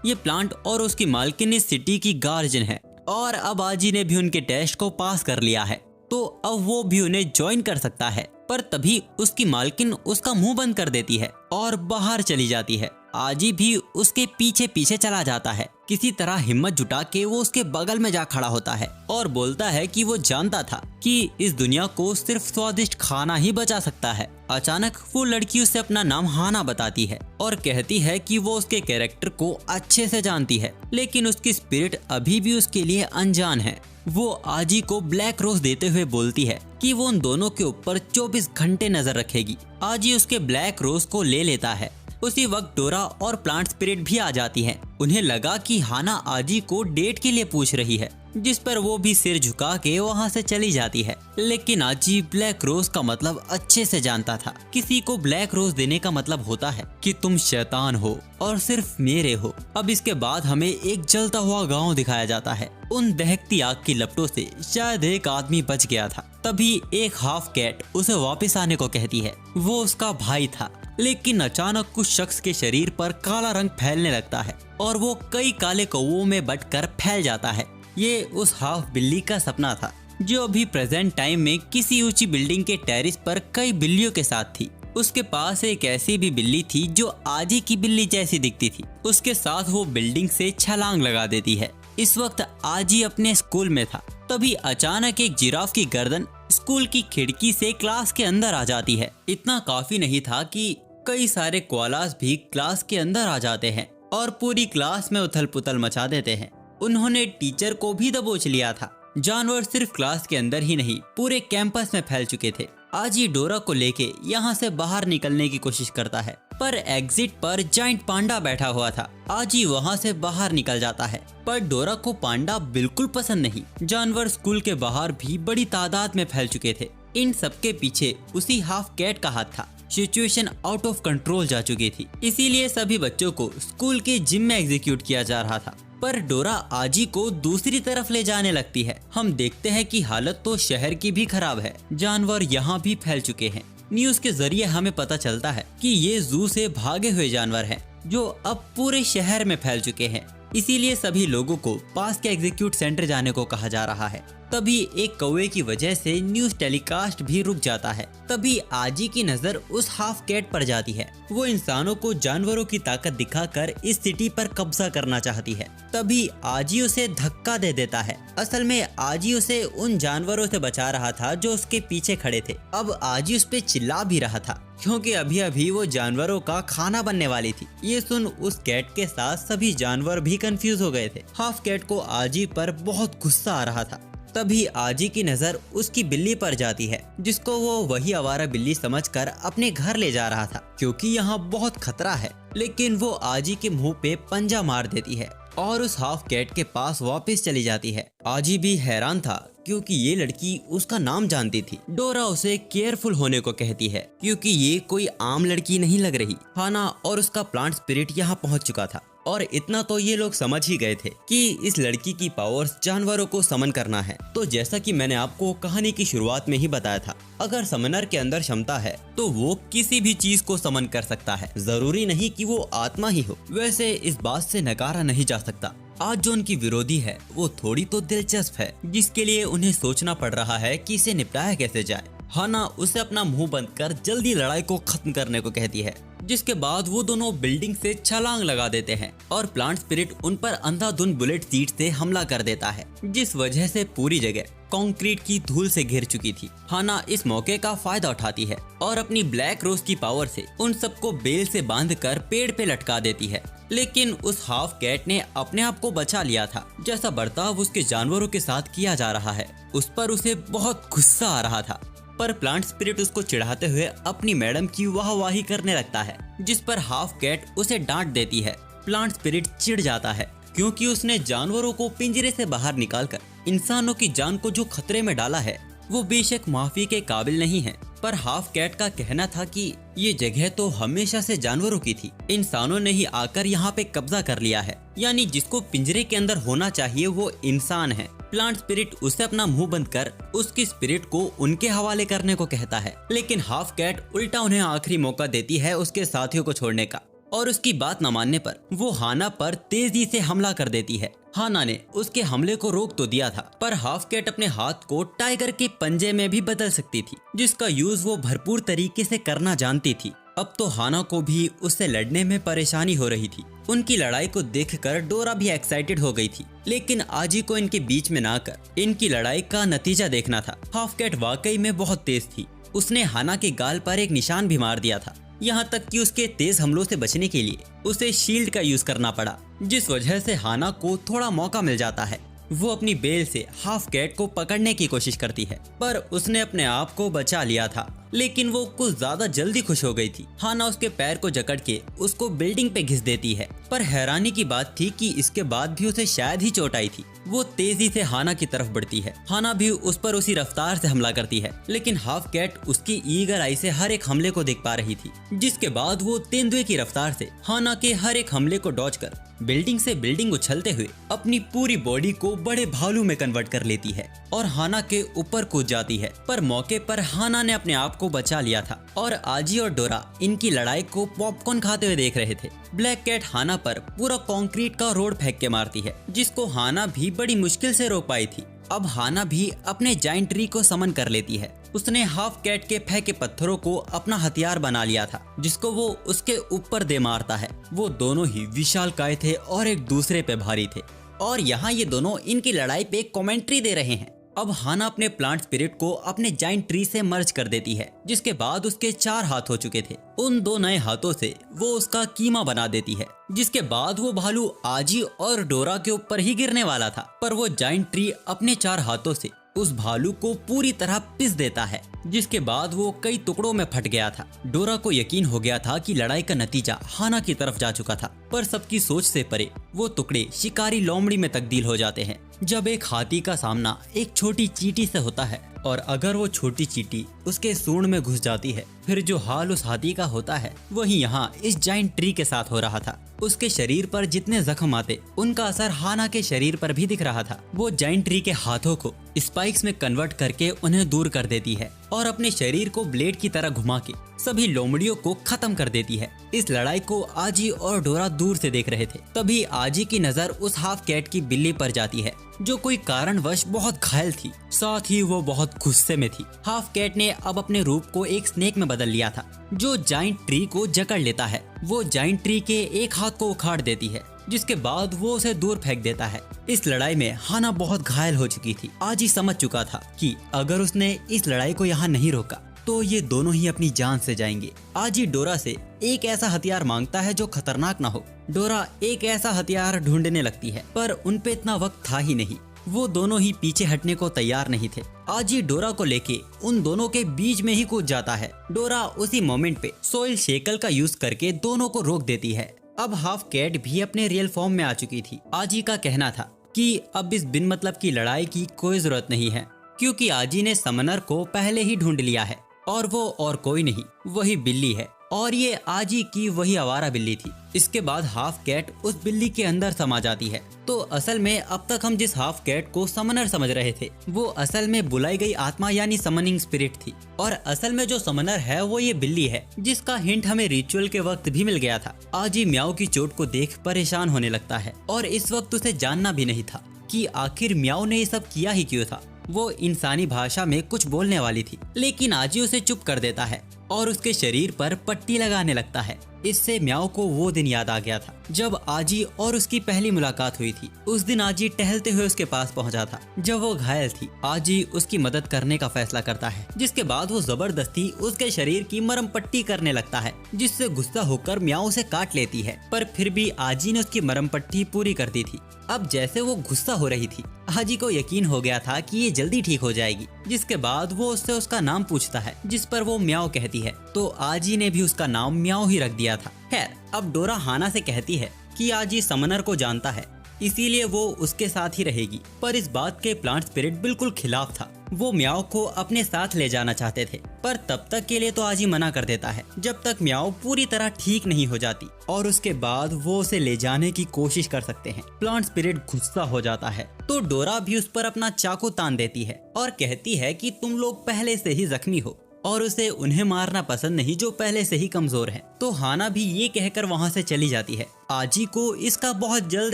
ये प्लांट और उसकी मालकिन इस सिटी की गार्जियन है और अब आजी ने भी उनके टेस्ट को पास कर लिया है, तो अब वो भी उन्हें ज्वाइन कर सकता है। पर तभी उसकी मालकिन उसका मुंह बंद कर देती है और बाहर चली जाती है। आजी भी उसके पीछे पीछे चला जाता है। किसी तरह हिम्मत जुटा के वो उसके बगल में जा खड़ा होता है और बोलता है कि वो जानता था कि इस दुनिया को सिर्फ स्वादिष्ट खाना ही बचा सकता है। अचानक वो लड़की उसे अपना नाम हाना बताती है और कहती है कि वो उसके कैरेक्टर को अच्छे से जानती है, लेकिन उसकी स्पिरिट अभी भी उसके लिए अनजान है। वो आजी को ब्लैक रोज देते हुए बोलती है कि वो उन दोनों के ऊपर 24 घंटे नजर रखेगी। आजी उसके ब्लैक रोज को ले लेता है। उसी वक्त डोरा और प्लांट स्पिरिट भी आ जाती हैं। उन्हें लगा कि हाना आजी को डेट के लिए पूछ रही है, जिस पर वो भी सिर झुका के वहाँ से चली जाती है। लेकिन आजी ब्लैक रोज का मतलब अच्छे से जानता था। किसी को ब्लैक रोज देने का मतलब होता है कि तुम शैतान हो और सिर्फ मेरे हो। अब इसके बाद हमें एक जलता हुआ गांव दिखाया जाता है। उन दहकती आग की लपटों से शायद एक आदमी बच गया था। तभी एक हाफ कैट उसे वापस आने को कहती है। वो उसका भाई था, लेकिन अचानक कुछ शख्स के शरीर पर काला रंग फैलने लगता है और वो कई काले कौवों में बंटकर फैल जाता है। ये उस हाफ बिल्ली का सपना था, जो अभी प्रेजेंट टाइम में किसी ऊंची बिल्डिंग के टेरिस पर कई बिल्लियों के साथ थी। उसके पास एक ऐसी भी बिल्ली थी जो आजी की बिल्ली जैसी दिखती थी। उसके साथ वो बिल्डिंग से छलांग लगा देती है। इस वक्त आजी अपने स्कूल में था। तभी अचानक एक जिराफ की गर्दन स्कूल की खिड़की से क्लास के अंदर आ जाती है। इतना काफी नहीं था कि कई सारे कोआलास भी क्लास के अंदर आ जाते हैं और पूरी क्लास में उथल पुथल मचा देते हैं। उन्होंने टीचर को भी दबोच लिया था। जानवर सिर्फ क्लास के अंदर ही नहीं, पूरे कैंपस में फैल चुके थे। आजी डोरा को लेके यहाँ से बाहर निकलने की कोशिश करता है, पर एग्जिट पर जाइंट पांडा बैठा हुआ था। आजी वहाँ से बाहर निकल जाता है, पर डोरा को पांडा बिल्कुल पसंद नहीं। जानवर स्कूल के बाहर भी बड़ी तादाद में फैल चुके थे। इन सबके पीछे उसी हाफ कैट का हाथ था। सिचुएशन आउट ऑफ कंट्रोल जा चुकी थी, इसीलिए सभी बच्चों को स्कूल के जिम में एग्जीक्यूट किया जा रहा था। पर डोरा आजी को दूसरी तरफ ले जाने लगती है। हम देखते हैं कि हालत तो शहर की भी खराब है। जानवर यहाँ भी फैल चुके हैं। न्यूज के जरिए हमें पता चलता है कि ये जू से भागे हुए जानवर हैं, जो अब पूरे शहर में फैल चुके हैं। इसीलिए सभी लोगों को पास के एग्जीक्यूट सेंटर जाने को कहा जा रहा है। तभी एक कौवे की वजह से न्यूज टेलीकास्ट भी रुक जाता है। तभी आजी की नजर उस हाफ कैट पर जाती है। वो इंसानों को जानवरों की ताकत दिखाकर इस सिटी पर कब्जा करना चाहती है। तभी आजी उसे धक्का दे देता है। असल में आजी उसे उन जानवरों से बचा रहा था जो उसके पीछे खड़े थे। अब आजी उस पे चिल्ला भी रहा था, क्योंकि अभी अभी वो जानवरों का खाना बनने वाली थी। ये सुन उस कैट के साथ सभी जानवर भी कंफ्यूज हो गए थे। हाफ कैट को आजी पर बहुत गुस्सा आ रहा था। तभी आजी की नजर उसकी बिल्ली पर जाती है, जिसको वो वही आवारा बिल्ली समझकर अपने घर ले जा रहा था, क्योंकि यहाँ बहुत खतरा है। लेकिन वो आजी के मुंह पे पंजा मार देती है और उस हाफ कैट के पास वापस चली जाती है। आजी भी हैरान था क्योंकि ये लड़की उसका नाम जानती थी। डोरा उसे केयरफुल होने को कहती है क्योंकि ये कोई आम लड़की नहीं लग रही। हाना और उसका प्लांट स्पिरिट यहाँ पहुँच चुका था और इतना तो ये लोग समझ ही गए थे कि इस लड़की की पावर्स जानवरों को समन करना है। तो जैसा कि मैंने आपको कहानी की शुरुआत में ही बताया था, अगर समनर के अंदर क्षमता है तो वो किसी भी चीज को समन कर सकता है, जरूरी नहीं कि वो आत्मा ही हो। वैसे इस बात से नकारा नहीं जा सकता। आज जो उनकी विरोधी है वो थोड़ी तो दिलचस्प है, जिसके लिए उन्हें सोचना पड़ रहा है कि इसे निपटाया कैसे जाए। हाना उसे अपना मुंह बंद कर जल्दी लड़ाई को खत्म करने को कहती है, जिसके बाद वो दोनों बिल्डिंग से छलांग लगा देते हैं और प्लांट स्पिरिट उन पर अंधाधुंध बुलेट सीट से हमला कर देता है, जिस वजह से पूरी जगह कंक्रीट की धूल से घिर चुकी थी। हाना इस मौके का फायदा उठाती है और अपनी ब्लैक रोज की पावर से उन सबको बेल से बांधकर पेड़ पे लटका देती है। लेकिन उस हाफ कैट ने अपने आप को बचा लिया था। जैसा बर्ताव उसके जानवरों के साथ किया जा रहा है उस पर उसे बहुत गुस्सा आ रहा था, पर प्लांट स्पिरिट उसको चिढ़ाते हुए अपनी मैडम की वाहवाही करने लगता है, जिस पर हाफ कैट उसे डांट देती है। प्लांट स्पिरिट चिढ़ जाता है क्योंकि उसने जानवरों को पिंजरे से बाहर निकालकर इंसानों की जान को जो खतरे में डाला है वो बेशक माफी के काबिल नहीं है। पर हाफ कैट का कहना था कि ये जगह तो हमेशा से जानवरों की थी, इंसानों ने ही आकर यहाँ पे कब्जा कर लिया है, यानी जिसको पिंजरे के अंदर होना चाहिए वो इंसान है। प्लांट स्पिरिट उसे अपना मुंह बंद कर उसकी स्पिरिट को उनके हवाले करने को कहता है, लेकिन हाफ कैट उल्टा उन्हें आखिरी मौका देती है उसके साथियों को छोड़ने का, और उसकी बात न मानने पर वो हाना पर तेजी से हमला कर देती है। हाना ने उसके हमले को रोक तो दिया था, पर हाफ कैट अपने हाथ को टाइगर के पंजे में भी बदल सकती थी, जिसका यूज वो भरपूर तरीके से करना जानती थी। अब तो हाना को भी उससे लड़ने में परेशानी हो रही थी। उनकी लड़ाई को देखकर डोरा भी एक्साइटेड हो गई थी, लेकिन आजी को इनके बीच में ना कर इनकी लड़ाई का नतीजा देखना था। हाफ कैट वाकई में बहुत तेज थी। उसने हाना के गाल पर एक निशान भी मार दिया था, यहाँ तक कि उसके तेज हमलों से बचने के लिए उसे शील्ड का यूज करना पड़ा, जिस वजह से हाना को थोड़ा मौका मिल जाता है। वो अपनी बेल से हाफ कैट को पकड़ने की कोशिश करती है, पर उसने अपने आप को बचा लिया था, लेकिन वो कुछ ज्यादा जल्दी खुश हो गई थी। हाना उसके पैर को जकड़ के उसको बिल्डिंग पे घिस देती है, पर हैरानी की बात थी कि इसके बाद भी उसे शायद ही चोट आई थी। वो तेजी से हाना की तरफ बढ़ती है। हाना भी उस पर उसी रफ्तार से हमला करती है, लेकिन हाफ कैट उसकी ईगर आई से हर एक हमले को देख पा रही थी, जिसके बाद वो तेंदुए की रफ्तार से हाना के हर एक हमले को डॉज कर बिल्डिंग से बिल्डिंग उछलते हुए अपनी पूरी बॉडी को बड़े भालू में कन्वर्ट कर लेती है और हाना के ऊपर कूद जाती है। पर मौके पर हाना ने अपने आप को बचा लिया था और आजी और डोरा इनकी लड़ाई को पॉपकॉर्न खाते हुए देख रहे थे। ब्लैक कैट हाना पर पूरा कंक्रीट का रोड फेंक के मारती है, जिसको हाना भी बड़ी मुश्किल से रोक पाई थी। अब हाना भी अपने जाइंट ट्री को समन कर लेती है। उसने हाफ कैट के फेंके पत्थरों को अपना हथियार बना लिया था, जिसको वो उसके ऊपर दे मारता है। वो दोनों ही विशालकाय थे और एक दूसरे पे भारी थे, और यहाँ ये दोनों इनकी लड़ाई पे कमेंट्री दे रहे हैं। अब हाना अपने प्लांट स्पिरिट को अपने जाइंट ट्री से मर्ज कर देती है, जिसके बाद उसके 4 हाथ हो चुके थे। उन 2 नए हाथों से वो उसका कीमा बना देती है, जिसके बाद वो भालू आजी और डोरा के ऊपर ही गिरने वाला था, पर वो जाइंट ट्री अपने 4 हाथों से उस भालू को पूरी तरह पिस देता है, जिसके बाद वो कई टुकड़ों में फट गया था। डोरा को यकीन हो गया था कि लड़ाई का नतीजा हाना की तरफ जा चुका था, पर सबकी सोच से परे वो टुकड़े शिकारी लोमड़ी में तब्दील हो जाते हैं। जब एक हाथी का सामना एक छोटी चींटी से होता है और अगर वो छोटी चींटी उसके सूंड में घुस जाती है, फिर जो हाल उस हाथी का होता है वही यहाँ इस जाइंट ट्री के साथ हो रहा था। उसके शरीर पर जितने जख्म आते उनका असर हाना के शरीर पर भी दिख रहा था। वो जाइंट ट्री के हाथों को स्पाइक्स में कन्वर्ट करके उन्हें दूर कर देती है और अपने शरीर को ब्लेड की तरह घुमा के सभी लोमड़ियों को खत्म कर देती है। इस लड़ाई को आजी और डोरा दूर से देख रहे थे। तभी आजी की नजर उस हाफ कैट की बिल्ली पर जाती है, जो कोई कारणवश बहुत घायल थी, साथ ही वो बहुत गुस्से में थी। हाफ कैट ने अब अपने रूप को एक स्नेक में बदल लिया था, जो जाइंट ट्री को जकड़ लेता है। वो जाइंट ट्री के एक हाथ को उखाड़ देती है, जिसके बाद वो उसे दूर फेंक देता है। इस लड़ाई में हाना बहुत घायल हो चुकी थी। आजी समझ चुका था कि अगर उसने इस लड़ाई को यहाँ नहीं रोका तो ये दोनों ही अपनी जान से जाएंगे। आजी डोरा से एक ऐसा हथियार मांगता है जो खतरनाक ना हो। डोरा एक ऐसा हथियार ढूंढने लगती है, पर उनपे इतना वक्त था ही नहीं। वो दोनों ही पीछे हटने को तैयार नहीं थे। आजी डोरा को लेके उन दोनों के बीच में ही कूद जाता है। डोरा उसी मोमेंट पे सोइल शेकल का यूज करके दोनों को रोक देती है। अब हाफ कैट भी अपने रियल फॉर्म में आ चुकी थी। आजी का कहना था कि अब इस बिन मतलब की लड़ाई की कोई जरूरत नहीं है, क्योंकि आजी ने समनर को पहले ही ढूंढ लिया है और वो और कोई नहीं वही बिल्ली है, और ये आजी की वही आवारा बिल्ली थी। इसके बाद हाफ कैट उस बिल्ली के अंदर समा जाती है। तो असल में अब तक हम जिस हाफ कैट को समनर समझ रहे थे वो असल में बुलाई गई आत्मा यानी समनिंग स्पिरिट थी, और असल में जो समनर है वो ये बिल्ली है, जिसका हिंट हमें रिचुअल के वक्त भी मिल गया था। आजी म्याओ की चोट को देख परेशान होने लगता है और इस वक्त उसे जानना भी नहीं था कि आखिर म्याओ ने ये सब किया ही क्यों था। वो इंसानी भाषा में कुछ बोलने वाली थी, लेकिन आजी उसे चुप कर देता है और उसके शरीर पर पट्टी लगाने लगता है। इससे म्याओ को वो दिन याद आ गया था जब आजी और उसकी पहली मुलाकात हुई थी। उस दिन आजी टहलते हुए उसके पास पहुंचा था जब वो घायल थी। आजी उसकी मदद करने का फैसला करता है, जिसके बाद वो जबरदस्ती उसके शरीर की मरहम पट्टी करने लगता है, जिससे गुस्सा होकर म्याओ उसे काट लेती है। पर फिर भी आजी ने उसकी मरहम पट्टी पूरी कर दी थी। अब जैसे वो गुस्सा हो रही थी, आजी को यकीन हो गया था कि ये जल्दी ठीक हो जाएगी, जिसके बाद वो उससे उसका नाम पूछता है, जिस पर वो म्याओ कहती है। तो आजी ने भी उसका नाम म्याओ ही रख दिया था। खैर, अब डोरा हाना से कहती है कि आजी समनर को जानता है, इसीलिए वो उसके साथ ही रहेगी। पर इस बात के प्लांट स्पिरिट बिल्कुल खिलाफ था। वो म्याओ को अपने साथ ले जाना चाहते थे, पर तब तक के लिए तो आजी मना कर देता है जब तक म्याओ पूरी तरह ठीक नहीं हो जाती, और उसके बाद वो उसे ले जाने की कोशिश कर सकते हैं। प्लांट स्पिरिट गुस्सा हो जाता है तो डोरा भी उस पर अपना चाकू तान देती है और कहती है कि तुम लोग पहले से ही जख्मी हो और उसे उन्हें मारना पसंद नहीं जो पहले से ही कमजोर है। तो हाना भी ये कहकर वहाँ से चली जाती है। आजी को इसका बहुत जल्द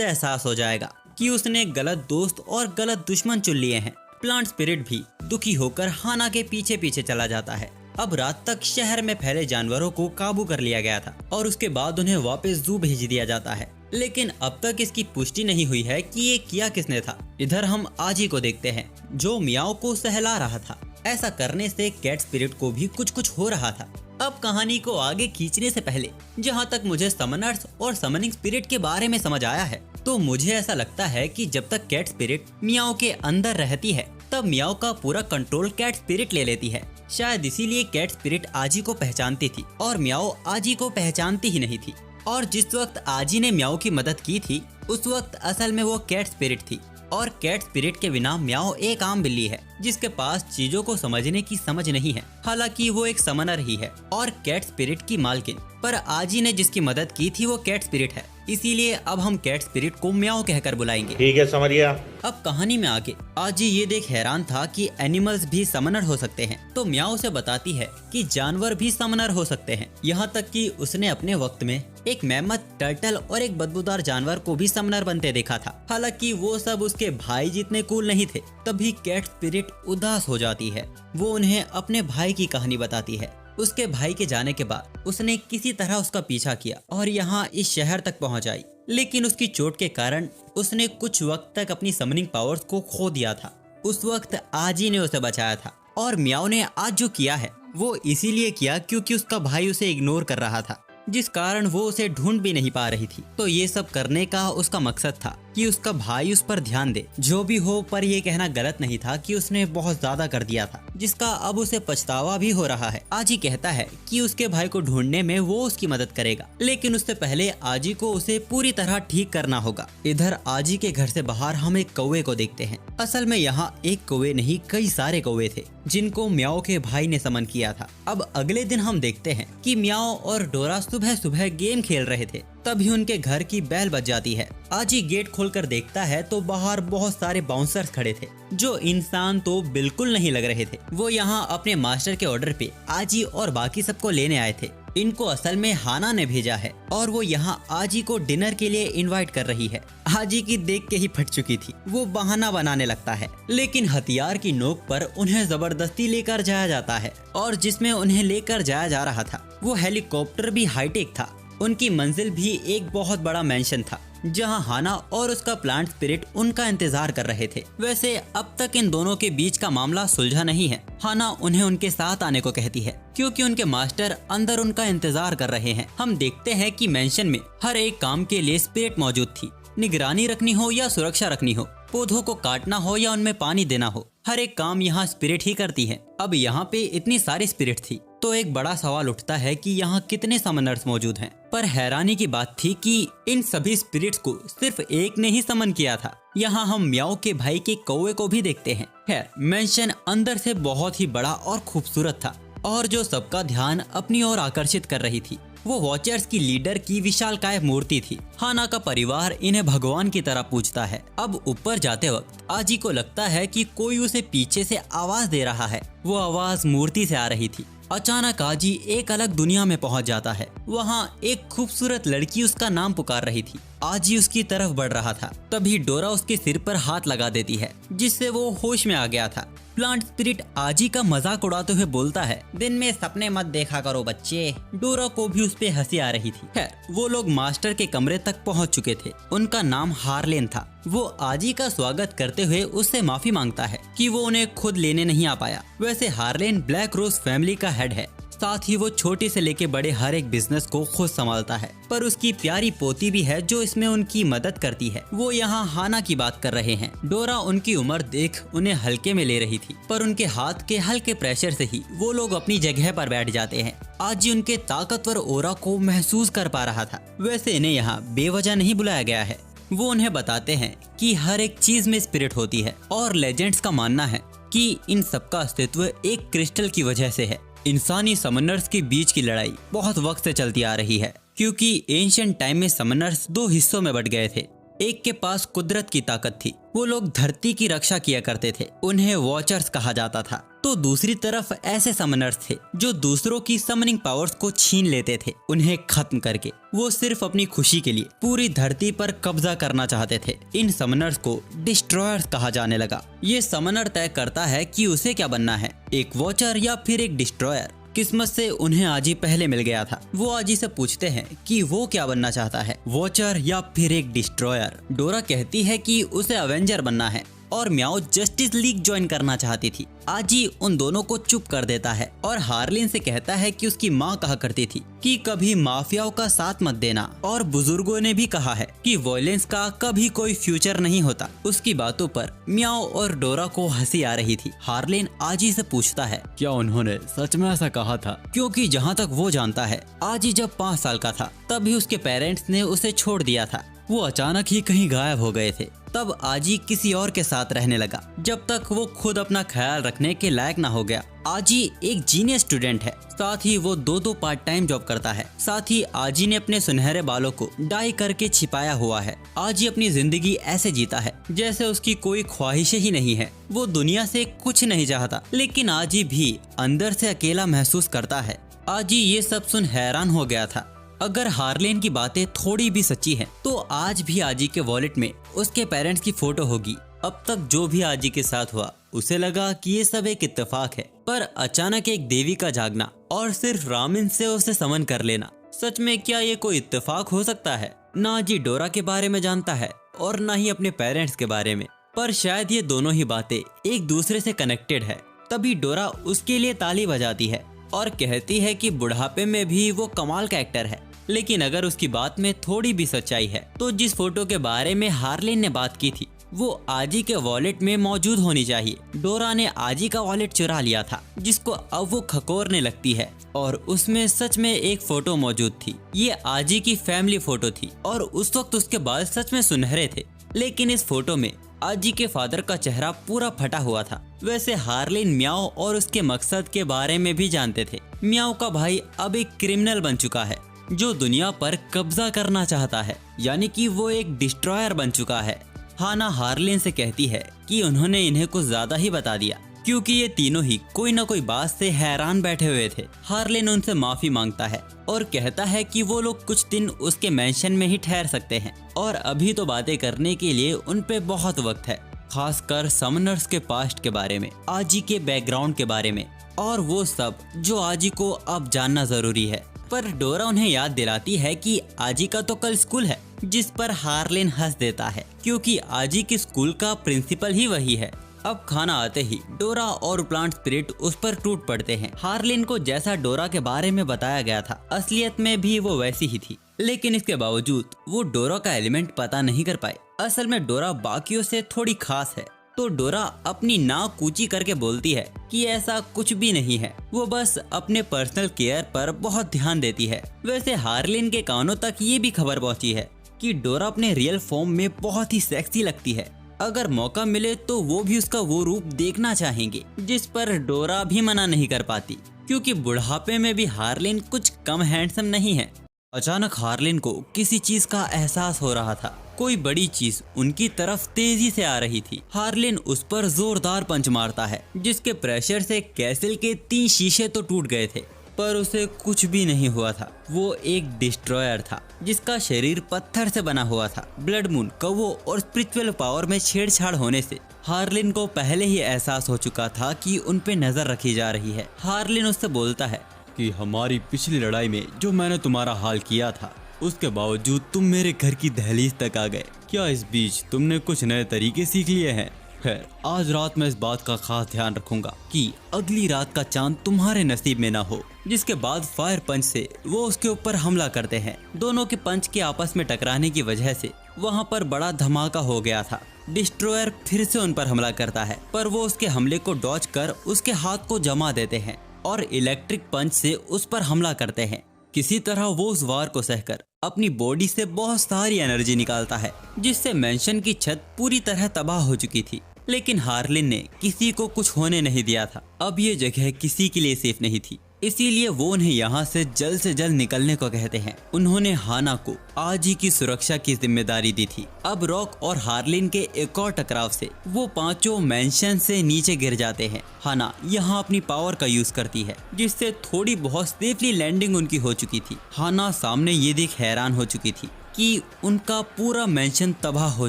एहसास हो जाएगा कि उसने गलत दोस्त और गलत दुश्मन चुन लिए हैं। प्लांट स्पिरिट भी दुखी होकर हाना के पीछे पीछे चला जाता है। अब रात तक शहर में फैले जानवरों को काबू कर लिया गया था और उसके बाद उन्हें वापस जू भेज दिया जाता है, लेकिन अब तक इसकी पुष्टि नहीं हुई है कि ये किया किसने था। इधर हम आजी को देखते हैं जो म्याओ को सहला रहा था। ऐसा करने से कैट स्पिरिट को भी कुछ हो रहा था। अब कहानी को आगे खींचने से पहले जहाँ तक मुझे समनर्स और समनिंग स्पिरिट के बारे में समझ आया है, तो मुझे ऐसा लगता है कि जब तक कैट स्पिरिट म्याओ के अंदर रहती है तब म्याओ का पूरा कंट्रोल कैट स्पिरिट ले लेती है। शायद इसीलिए कैट स्पिरिट आजी को पहचानती थी और म्याओ आजी को पहचानती ही नहीं थी। और जिस वक्त आजी ने म्याओ की मदद की थी उस वक्त असल में वो कैट स्पिरिट थी, और कैट स्पिरिट के बिना म्याओ एक आम बिल्ली है जिसके पास चीजों को समझने की समझ नहीं है। हालांकि वो एक समनर ही है और कैट स्पिरिट की मालकिन, पर आजी ने जिसकी मदद की थी वो कैट स्पिरिट है, इसीलिए अब हम कैट स्पिरिट को म्याओ कहकर बुलाएंगे। ठीक है, समझ गया। अब कहानी में आगे आजी ये देख हैरान था कि एनिमल्स भी समनर हो सकते हैं, तो म्याओ से बताती है कि जानवर भी समनर हो सकते हैं। यहाँ तक कि उसने अपने वक्त में एक मेमथ, टर्टल और एक बदबूदार जानवर को भी समनर बनते देखा था। हालांकि वो सब उसके भाई जितने कूल नहीं थे। तभी कैट स्पिरिट उदास हो जाती है। वो उन्हें अपने भाई की कहानी बताती है। उसके भाई के जाने के बाद उसने किसी तरह उसका पीछा किया और यहाँ इस शहर तक पहुँच आई, लेकिन उसकी चोट के कारण उसने कुछ वक्त तक अपनी समनिंग पावर्स को खो दिया था। उस वक्त आजी ने उसे बचाया था, और म्याओ ने आज जो किया है वो इसीलिए किया क्योंकि उसका भाई उसे इग्नोर कर रहा था, जिस कारण वो उसे ढूंढ भी नहीं पा रही थी। तो ये सब करने का उसका मकसद था कि उसका भाई उस पर ध्यान दे। जो भी हो, पर ये कहना गलत नहीं था कि उसने बहुत ज्यादा कर दिया था, जिसका अब उसे पछतावा भी हो रहा है। आजी कहता है कि उसके भाई को ढूंढने में वो उसकी मदद करेगा, लेकिन उससे पहले आजी को उसे पूरी तरह ठीक करना होगा। इधर आजी के घर से बाहर हम एक कौवे को देखते हैं। असल में यहाँ एक कौवे नहीं, कई सारे कौवे थे जिनको म्याओ के भाई ने समन किया था। अब अगले दिन हम देखते हैं कि म्याओ और डोरा सुबह सुबह गेम खेल रहे थे, तभी उनके घर की बेल बज जाती है। आजी गेट खोलकर देखता है तो बाहर बहुत सारे बाउंसर्स खड़े थे जो इंसान तो बिल्कुल नहीं लग रहे थे। वो यहाँ अपने मास्टर के ऑर्डर पे आजी और बाकी सबको लेने आए थे। इनको असल में हाना ने भेजा है और वो यहाँ आजी को डिनर के लिए इनवाइट कर रही है। आजी की देख के ही फट चुकी थी। वो बहाना बनाने लगता है, लेकिन हथियार की नोक पर उन्हें जबरदस्ती लेकर जाया जाता है, और जिसमें उन्हें लेकर जाया जा रहा था वो हेलीकॉप्टर भी हाईटेक था। उनकी मंजिल भी एक बहुत बड़ा मैंशन था जहां हाना और उसका प्लांट स्पिरिट उनका इंतजार कर रहे थे। वैसे अब तक इन दोनों के बीच का मामला सुलझा नहीं है। हाना उन्हें उनके साथ आने को कहती है क्योंकि उनके मास्टर अंदर उनका इंतजार कर रहे हैं। हम देखते हैं कि मैंशन में हर एक काम के लिए स्पिरिट मौजूद थी। निगरानी रखनी हो या सुरक्षा रखनी हो, पौधों को काटना हो या उनमें पानी देना हो, हर एक काम यहाँ स्पिरिट ही करती है। अब यहाँ पे इतनी सारी स्पिरिट थी तो एक बड़ा सवाल उठता है कि यहाँ कितने समनर्स मौजूद हैं। पर हैरानी की बात थी कि इन सभी स्पिरिट्स को सिर्फ एक ने ही समन किया था। यहाँ हम म्याओ के भाई के कौवे को भी देखते हैं। खैर, मेंशन अंदर से बहुत ही बड़ा और खूबसूरत था और जो सबका ध्यान अपनी ओर आकर्षित कर रही थी वो वॉचर्स की लीडर की विशालकाय मूर्ति थी। हाना का परिवार इन्हें भगवान की तरह पूजता है। अब ऊपर जाते वक्त आजी को लगता है कि कोई उसे पीछे से आवाज दे रहा है। वो आवाज मूर्ति से आ रही थी। अचानक आजी एक अलग दुनिया में पहुंच जाता है। वहाँ एक खूबसूरत लड़की उसका नाम पुकार रही थी। आजी उसकी तरफ बढ़ रहा था, तभी डोरा उसके सिर पर हाथ लगा देती है जिससे वो होश में आ गया था। प्लांट स्पिरिट आजी का मजाक उड़ाते हुए बोलता है, दिन में सपने मत देखा करो बच्चे। डोरा को भी उस पे हंसी आ रही थी। खैर, वो लोग मास्टर के कमरे तक पहुंच चुके थे। उनका नाम हार्लेन था। वो आजी का स्वागत करते हुए उससे माफी मांगता है कि वो उन्हें खुद लेने नहीं आ पाया। वैसे हार्लेन ब्लैक रोज फैमिली का हेड है, साथ ही वो छोटे से लेके बड़े हर एक बिजनेस को खुद संभालता है। पर उसकी प्यारी पोती भी है जो इसमें उनकी मदद करती है। वो यहाँ हाना की बात कर रहे हैं। डोरा उनकी उम्र देख उन्हें हल्के में ले रही थी, पर उनके हाथ के हल्के प्रेशर से ही वो लोग अपनी जगह पर बैठ जाते हैं। आज उनके ताकतवर ओरा को महसूस कर पा रहा था। वैसे इन्हें यहाँ बेवजह नहीं बुलाया गया है। वो उन्हें बताते हैं कि हर एक चीज में स्पिरिट होती है और लेजेंड्स का मानना है कि इन सबका अस्तित्व एक क्रिस्टल की वजह से है। इंसानी समनर्स के बीच की लड़ाई बहुत वक्त से चलती आ रही है, क्योंकि एंशिएंट टाइम में समनर्स दो हिस्सों में बट गए थे। एक के पास कुदरत की ताकत थी, वो लोग धरती की रक्षा किया करते थे, उन्हें वॉचर्स कहा जाता था। तो दूसरी तरफ ऐसे समनर्स थे जो दूसरों की समनिंग पावर्स को छीन लेते थे। उन्हें खत्म करके वो सिर्फ अपनी खुशी के लिए पूरी धरती पर कब्जा करना चाहते थे। इन समनर्स को डिस्ट्रॉयर्स कहा जाने लगा। ये समनर तय करता है कि उसे क्या बनना है, एक वॉचर या फिर एक डिस्ट्रॉयर। किस्मत से उन्हें आजी पहले मिल गया था। वो आजी से पूछते हैं कि वो क्या बनना चाहता है, वॉचर या फिर एक डिस्ट्रॉयर। डोरा कहती है कि उसे अवेंजर बनना है और म्याओ जस्टिस लीग ज्वाइन करना चाहती थी। आजी उन दोनों को चुप कर देता है और हार्लिन से कहता है कि उसकी माँ कहा करती थी कि कभी माफियाओं का साथ मत देना, और बुजुर्गों ने भी कहा है कि वॉयलेंस का कभी कोई फ्यूचर नहीं होता। उसकी बातों पर म्याओ और डोरा को हंसी आ रही थी। हार्लिन आजी से पूछता है, क्या उन्होंने सच में ऐसा कहा था? क्योंकि जहाँ तक वो जानता है, आजी जब 5 साल का था तभी उसके पेरेंट्स ने उसे छोड़ दिया था। वो अचानक ही कहीं गायब हो गए थे। तब आजी किसी और के साथ रहने लगा जब तक वो खुद अपना ख्याल रखने के लायक ना हो गया। आजी एक जीनियस स्टूडेंट है, साथ ही वो 2 पार्ट टाइम जॉब करता है। साथ ही आजी ने अपने सुनहरे बालों को डाई करके छिपाया हुआ है। आजी अपनी जिंदगी ऐसे जीता है जैसे उसकी कोई ख्वाहिशें ही नहीं है। वो दुनिया से कुछ नहीं चाहता, लेकिन आजी भी अंदर से अकेला महसूस करता है। आजी ये सब सुन हैरान हो गया था। अगर हार्लेन की बातें थोड़ी भी सच्ची हैं, तो आज भी आजी के वॉलेट में उसके पेरेंट्स की फोटो होगी। अब तक जो भी आजी के साथ हुआ, उसे लगा कि ये सब एक इत्तेफाक है, पर अचानक एक देवी का जागना और सिर्फ रामिन से उसे समन कर लेना, सच में क्या ये कोई इत्तेफाक हो सकता है? ना आजी डोरा के बारे में जानता है और ना ही अपने पेरेंट्स के बारे में, पर शायद ये दोनों ही बातें एक दूसरे से कनेक्टेड है। तभी डोरा उसके लिए ताली बजाती है और कहती है कि बुढ़ापे में भी वो कमाल का एक्टर है। लेकिन अगर उसकी बात में थोड़ी भी सच्चाई है, तो जिस फोटो के बारे में हार्लिन ने बात की थी, वो आजी के वॉलेट में मौजूद होनी चाहिए। डोरा ने आजी का वॉलेट चुरा लिया था, जिसको अब वो खकोरने लगती है, और उसमें सच में एक फोटो मौजूद थी। ये आजी की फैमिली फोटो थी और उस वक्त उसके बाल सच में सुनहरे थे। लेकिन इस फोटो में आजी के फादर का चेहरा पूरा फटा हुआ था। वैसे हार्लिन म्याओ और उसके मकसद के बारे में भी जानते थे। म्याओ का भाई अब एक क्रिमिनल बन चुका है जो दुनिया पर कब्जा करना चाहता है, यानी कि वो एक डिस्ट्रॉयर बन चुका है। हाना हार्लिन से कहती है कि उन्होंने इन्हें कुछ ज्यादा ही बता दिया, क्योंकि ये तीनों ही कोई न कोई बात से हैरान बैठे हुए थे। हार्लिन उनसे माफी मांगता है और कहता है कि वो लोग कुछ दिन उसके मेंशन में ही ठहर सकते हैं, और अभी तो बातें करने के लिए उन पे बहुत वक्त है, खासकर समनर्स के पास्ट के बारे में, आजी के बैकग्राउंड के बारे में, और वो सब जो आजी को अब जानना जरूरी है। पर डोरा उन्हें याद दिलाती है कि आजी का तो कल स्कूल है, जिस पर हार्लिन हंस देता है, क्योंकि आजी के स्कूल का प्रिंसिपल ही वही है। अब खाना आते ही डोरा और प्लांट स्पिरिट उस पर टूट पड़ते हैं। हार्लिन को जैसा डोरा के बारे में बताया गया था, असलियत में भी वो वैसी ही थी, लेकिन इसके बावजूद वो डोरा का एलिमेंट पता नहीं कर पाए। असल में डोरा बाकियों से थोड़ी खास है। तो डोरा अपनी नाक ऊंची करके बोलती है कि ऐसा कुछ भी नहीं है, वो बस अपने पर्सनल केयर पर बहुत ध्यान देती है। वैसे हार्लिन के कानों तक ये भी खबर पहुंची है कि डोरा अपने रियल फॉर्म में बहुत ही सेक्सी लगती है। अगर मौका मिले तो वो भी उसका वो रूप देखना चाहेंगे, जिस पर डोरा भी मना नहीं कर पाती, क्योंकि बुढ़ापे में भी हार्लिन कुछ कम हैंडसम नहीं है। अचानक हार्लिन को किसी चीज का एहसास हो रहा था। कोई बड़ी चीज उनकी तरफ तेजी से आ रही थी। हार्लिन उस पर जोरदार पंच मारता है, जिसके प्रेशर से कैसल के 3 शीशे तो टूट गए थे, पर उसे कुछ भी नहीं हुआ था। वो एक डिस्ट्रॉयर था जिसका शरीर पत्थर से बना हुआ था। ब्लड मून, कौवों और स्पिरिचुअल पावर में छेड़छाड़ होने से हार्लिन को पहले ही एहसास हो चुका था कि उन पे नजर रखी जा रही है। हार्लिन उससे बोलता है कि हमारी पिछली लड़ाई में जो मैंने तुम्हारा हाल किया था, उसके बावजूद तुम मेरे घर की दहलीज तक आ गए। क्या इस बीच तुमने कुछ नए तरीके सीख लिए हैं? खैर, आज रात मैं इस बात का खास ध्यान रखूंगा कि अगली रात का चांद तुम्हारे नसीब में ना हो। जिसके बाद फायर पंच से वो उसके ऊपर हमला करते हैं। दोनों के पंच के आपस में टकराने की वजह से वहाँ पर बड़ा धमाका हो गया था। डिस्ट्रॉयर फिर से उन पर हमला करता है, पर वो उसके हमले को डॉज कर उसके हाथ को जमा देते हैं और इलेक्ट्रिक पंच से उस पर हमला करते हैं। किसी तरह वो उस वार को सहकर अपनी बॉडी से बहुत सारी एनर्जी निकालता है, जिससे मैंशन की छत पूरी तरह तबाह हो चुकी थी। लेकिन हार्लिन ने किसी को कुछ होने नहीं दिया था। अब ये जगह किसी के लिए सेफ नहीं थी, इसीलिए वो उन्हें यहाँ से जल्द निकलने को कहते हैं। उन्होंने हाना को आज ही की सुरक्षा की जिम्मेदारी दी थी। अब रॉक और हार्लिन के एक और टकराव से वो पांचों मेंशन से नीचे गिर जाते हैं। हाना यहाँ अपनी पावर का यूज करती है, जिससे थोड़ी बहुत सेफली लैंडिंग उनकी हो चुकी थी। हाना सामने ये देख हैरान हो चुकी थी कि उनका पूरा मेंशन तबाह हो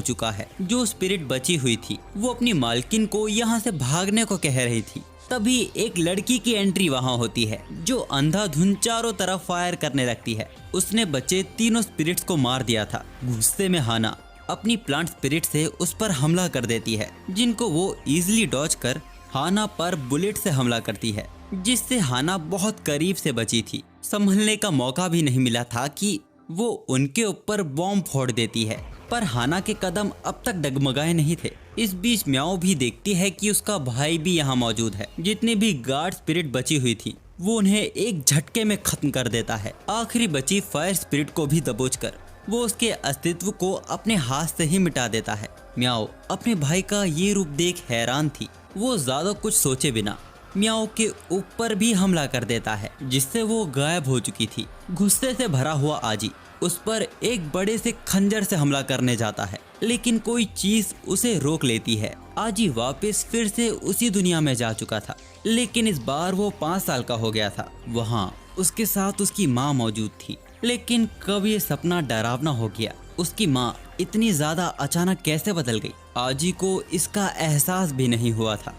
चुका है। जो स्पिरिट बची हुई थी वो अपनी मालकिन को यहाँ से भागने को कह रही थी। तभी एक लड़की की एंट्री वहाँ होती है, जो अंधाधुंध चारों तरफ फायर करने लगती है। उसने बचे तीनों स्पिरिट्स को मार दिया था। गुस्से में हाना अपनी प्लांट स्पिरिट से उस पर हमला कर देती है, जिनको वो इजीली डॉज कर हाना पर बुलेट से हमला करती है, जिससे हाना बहुत करीब से बची थी। संभलने का मौका भी नहीं मिला था कि वो उनके ऊपर बॉम्ब फोड़ देती है, पर हाना के कदम अब तक डगमगाए नहीं थे। इस बीच म्याओ भी देखती है कि उसका भाई भी यहाँ मौजूद है। जितनी भी गार्ड स्पिरिट बची हुई थी वो उन्हें एक झटके में खत्म कर देता है। आखिरी बची फायर स्पिरिट को भी दबोचकर वो उसके अस्तित्व को अपने हाथ से ही मिटा देता है। म्याओ अपने भाई का ये रूप देख हैरान थी। वो ज्यादा कुछ सोचे बिना म्याओ के ऊपर भी हमला कर देता है, जिससे वो गायब हो चुकी थी। गुस्से से भरा हुआ आजी उस पर एक बड़े से खंजर से हमला करने जाता है, लेकिन कोई चीज उसे रोक लेती है। आजी वापस फिर से उसी दुनिया में जा चुका था, लेकिन इस बार वो 5 साल का हो गया था। वहाँ उसके साथ उसकी माँ मौजूद थी, लेकिन कब ये सपना डरावना हो गया। उसकी माँ इतनी ज्यादा अचानक कैसे बदल गई, आजी को इसका एहसास भी नहीं हुआ था।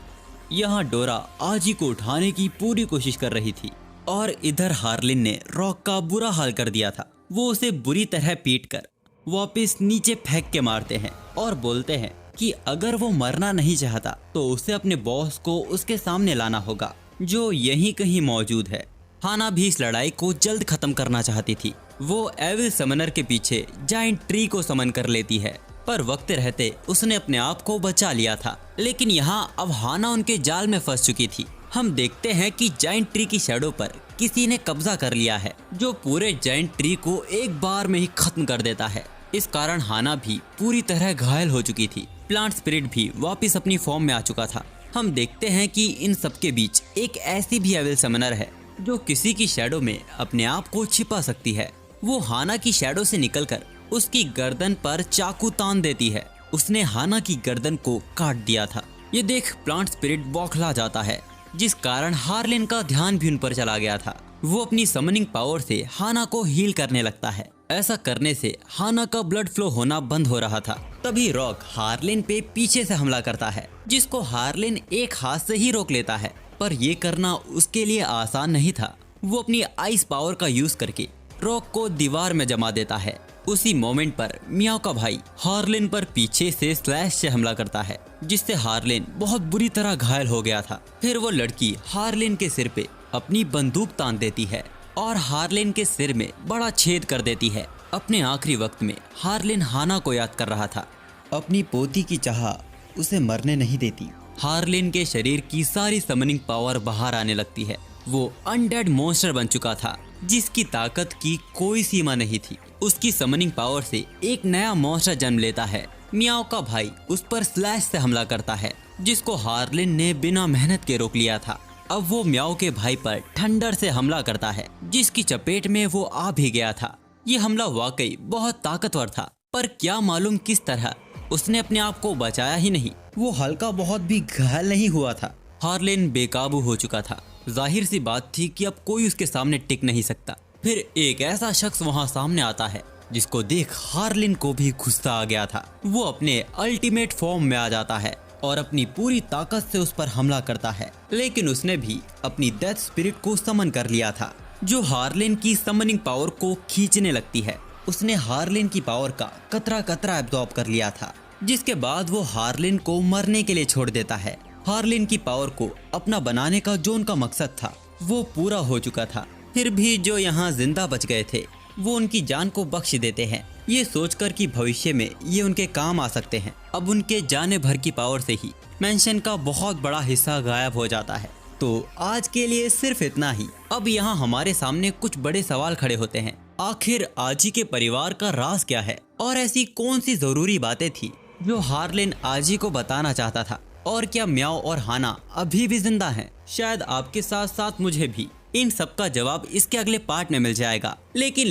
यहाँ डोरा आजी को उठाने की पूरी कोशिश कर रही थी और इधर हार्लिन ने रॉक का बुरा हाल कर दिया था। वो उसे बुरी तरह पीटकर वापस नीचे फेंक के मारते हैं और बोलते हैं कि अगर वो मरना नहीं चाहता तो उसे अपने बॉस को उसके सामने लाना होगा, जो यहीं कहीं मौजूद है। हाना भी इस लड़ाई को जल्द खत्म करना चाहती थी। वो एविल समनर के पीछे जाइंट ट्री को समन कर लेती है, पर वक्त रहते उसने अपने आप को बचा लिया था। लेकिन यहाँ अब हाना उनके जाल में फंस चुकी थी। हम देखते हैं कि जाइंट ट्री की शैडो पर किसी ने कब्जा कर लिया है, जो पूरे जाइंट ट्री को एक बार में ही खत्म कर देता है। इस कारण हाना भी पूरी तरह घायल हो चुकी थी। प्लांट स्पिरिट भी वापस अपनी फॉर्म में आ चुका था। हम देखते हैं कि इन सबके बीच एक ऐसी भी एविल समनर है जो किसी की शैडो में अपने आप को छिपा सकती है। वो हाना की शैडो से निकलकर उसकी गर्दन पर चाकू तान देती है। उसने हाना की गर्दन को काट दिया था। ये देख प्लांट स्पिरिट बौखला जाता है, जिस कारण हार्लिन का ध्यान भी उन पर चला गया था। वो अपनी समनिंग पावर से हाना को हील करने लगता है। ऐसा करने से हाना का ब्लड फ्लो होना बंद हो रहा था। तभी रॉक हार्लिन पे पीछे से हमला करता है, जिसको हार्लिन एक हाथ से ही रोक लेता है, पर ये करना उसके लिए आसान नहीं था। वो अपनी आइस पावर का यूज करके रॉक को दीवार में जमा देता है। उसी मोमेंट पर मियाओ का भाई हार्लिन पर पीछे से स्लैश से हमला करता है, जिससे हार्लिन बहुत बुरी तरह घायल हो गया था। फिर वो लड़की हार्लिन के सिर पे अपनी बंदूक तान देती है और हार्लिन के सिर में बड़ा छेद कर देती है। अपने आखिरी वक्त में हार्लिन हाना को याद कर रहा था। अपनी पोती की चाह उसे मरने नहीं देती। हार्लिन के शरीर की सारी समनिंग पावर बाहर आने लगती है। वो अनडेड मॉन्स्टर बन चुका था जिसकी ताकत की कोई सीमा नहीं थी। उसकी समनिंग पावर से एक नया मॉन्स्टर जन्म लेता है। मियाओ का भाई उस पर स्लैश से हमला करता है जिसको हार्लिन ने बिना मेहनत के रोक लिया था। अब वो मियाओ के भाई पर थंडर से हमला करता है जिसकी चपेट में वो आ भी गया था। ये हमला वाकई बहुत ताकतवर था, पर क्या मालूम किस तरह उसने अपने आप को बचाया ही नहीं। वो हल्का बहुत भी घायल नहीं हुआ था। हार्लिन बेकाबू हो चुका था। जाहिर सी बात थी कि अब कोई उसके सामने टिक नहीं सकता। फिर एक ऐसा शख्स वहाँ सामने आता है जिसको देख हार्लिन को भी गुस्सा आ गया था। वो अपने अल्टीमेट फॉर्म में आ जाता है और अपनी पूरी ताकत से उस पर हमला करता है, लेकिन उसने भी अपनी डेथ स्पिरिट को समन कर लिया था जो हार्लिन की समनिंग पावर को खींचने लगती है। उसने हार्लिन की पावर का कतरा कतरा एब्जॉर्ब कर लिया था, जिसके बाद वो हार्लिन को मरने के लिए छोड़ देता है। हार्लिन की पावर को अपना बनाने का जो उनका मकसद था वो पूरा हो चुका था। फिर भी जो यहाँ जिंदा बच गए थे वो उनकी जान को बख्श देते हैं, ये सोचकर कि भविष्य में ये उनके काम आ सकते हैं। अब उनके जाने भर की पावर से ही मेंशन का बहुत बड़ा हिस्सा गायब हो जाता है। तो आज के लिए सिर्फ इतना ही। अब यहाँ हमारे सामने कुछ बड़े सवाल खड़े होते हैं। आखिर आजी के परिवार का राज क्या है और ऐसी कौन सी जरूरी बातें थी जो हार्लिन आजी को बताना चाहता था? और क्या म्याओ और हाना अभी भी जिंदा हैं? शायद आपके साथ साथ मुझे भी इन सब का जवाब इसके अगले पार्ट में मिल जाएगा। लेकिन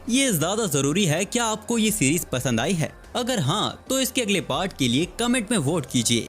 ये ज्यादा जरूरी है, क्या आपको ये सीरीज पसंद आई है? अगर हाँ तो इसके अगले पार्ट के लिए कमेंट में वोट कीजिए।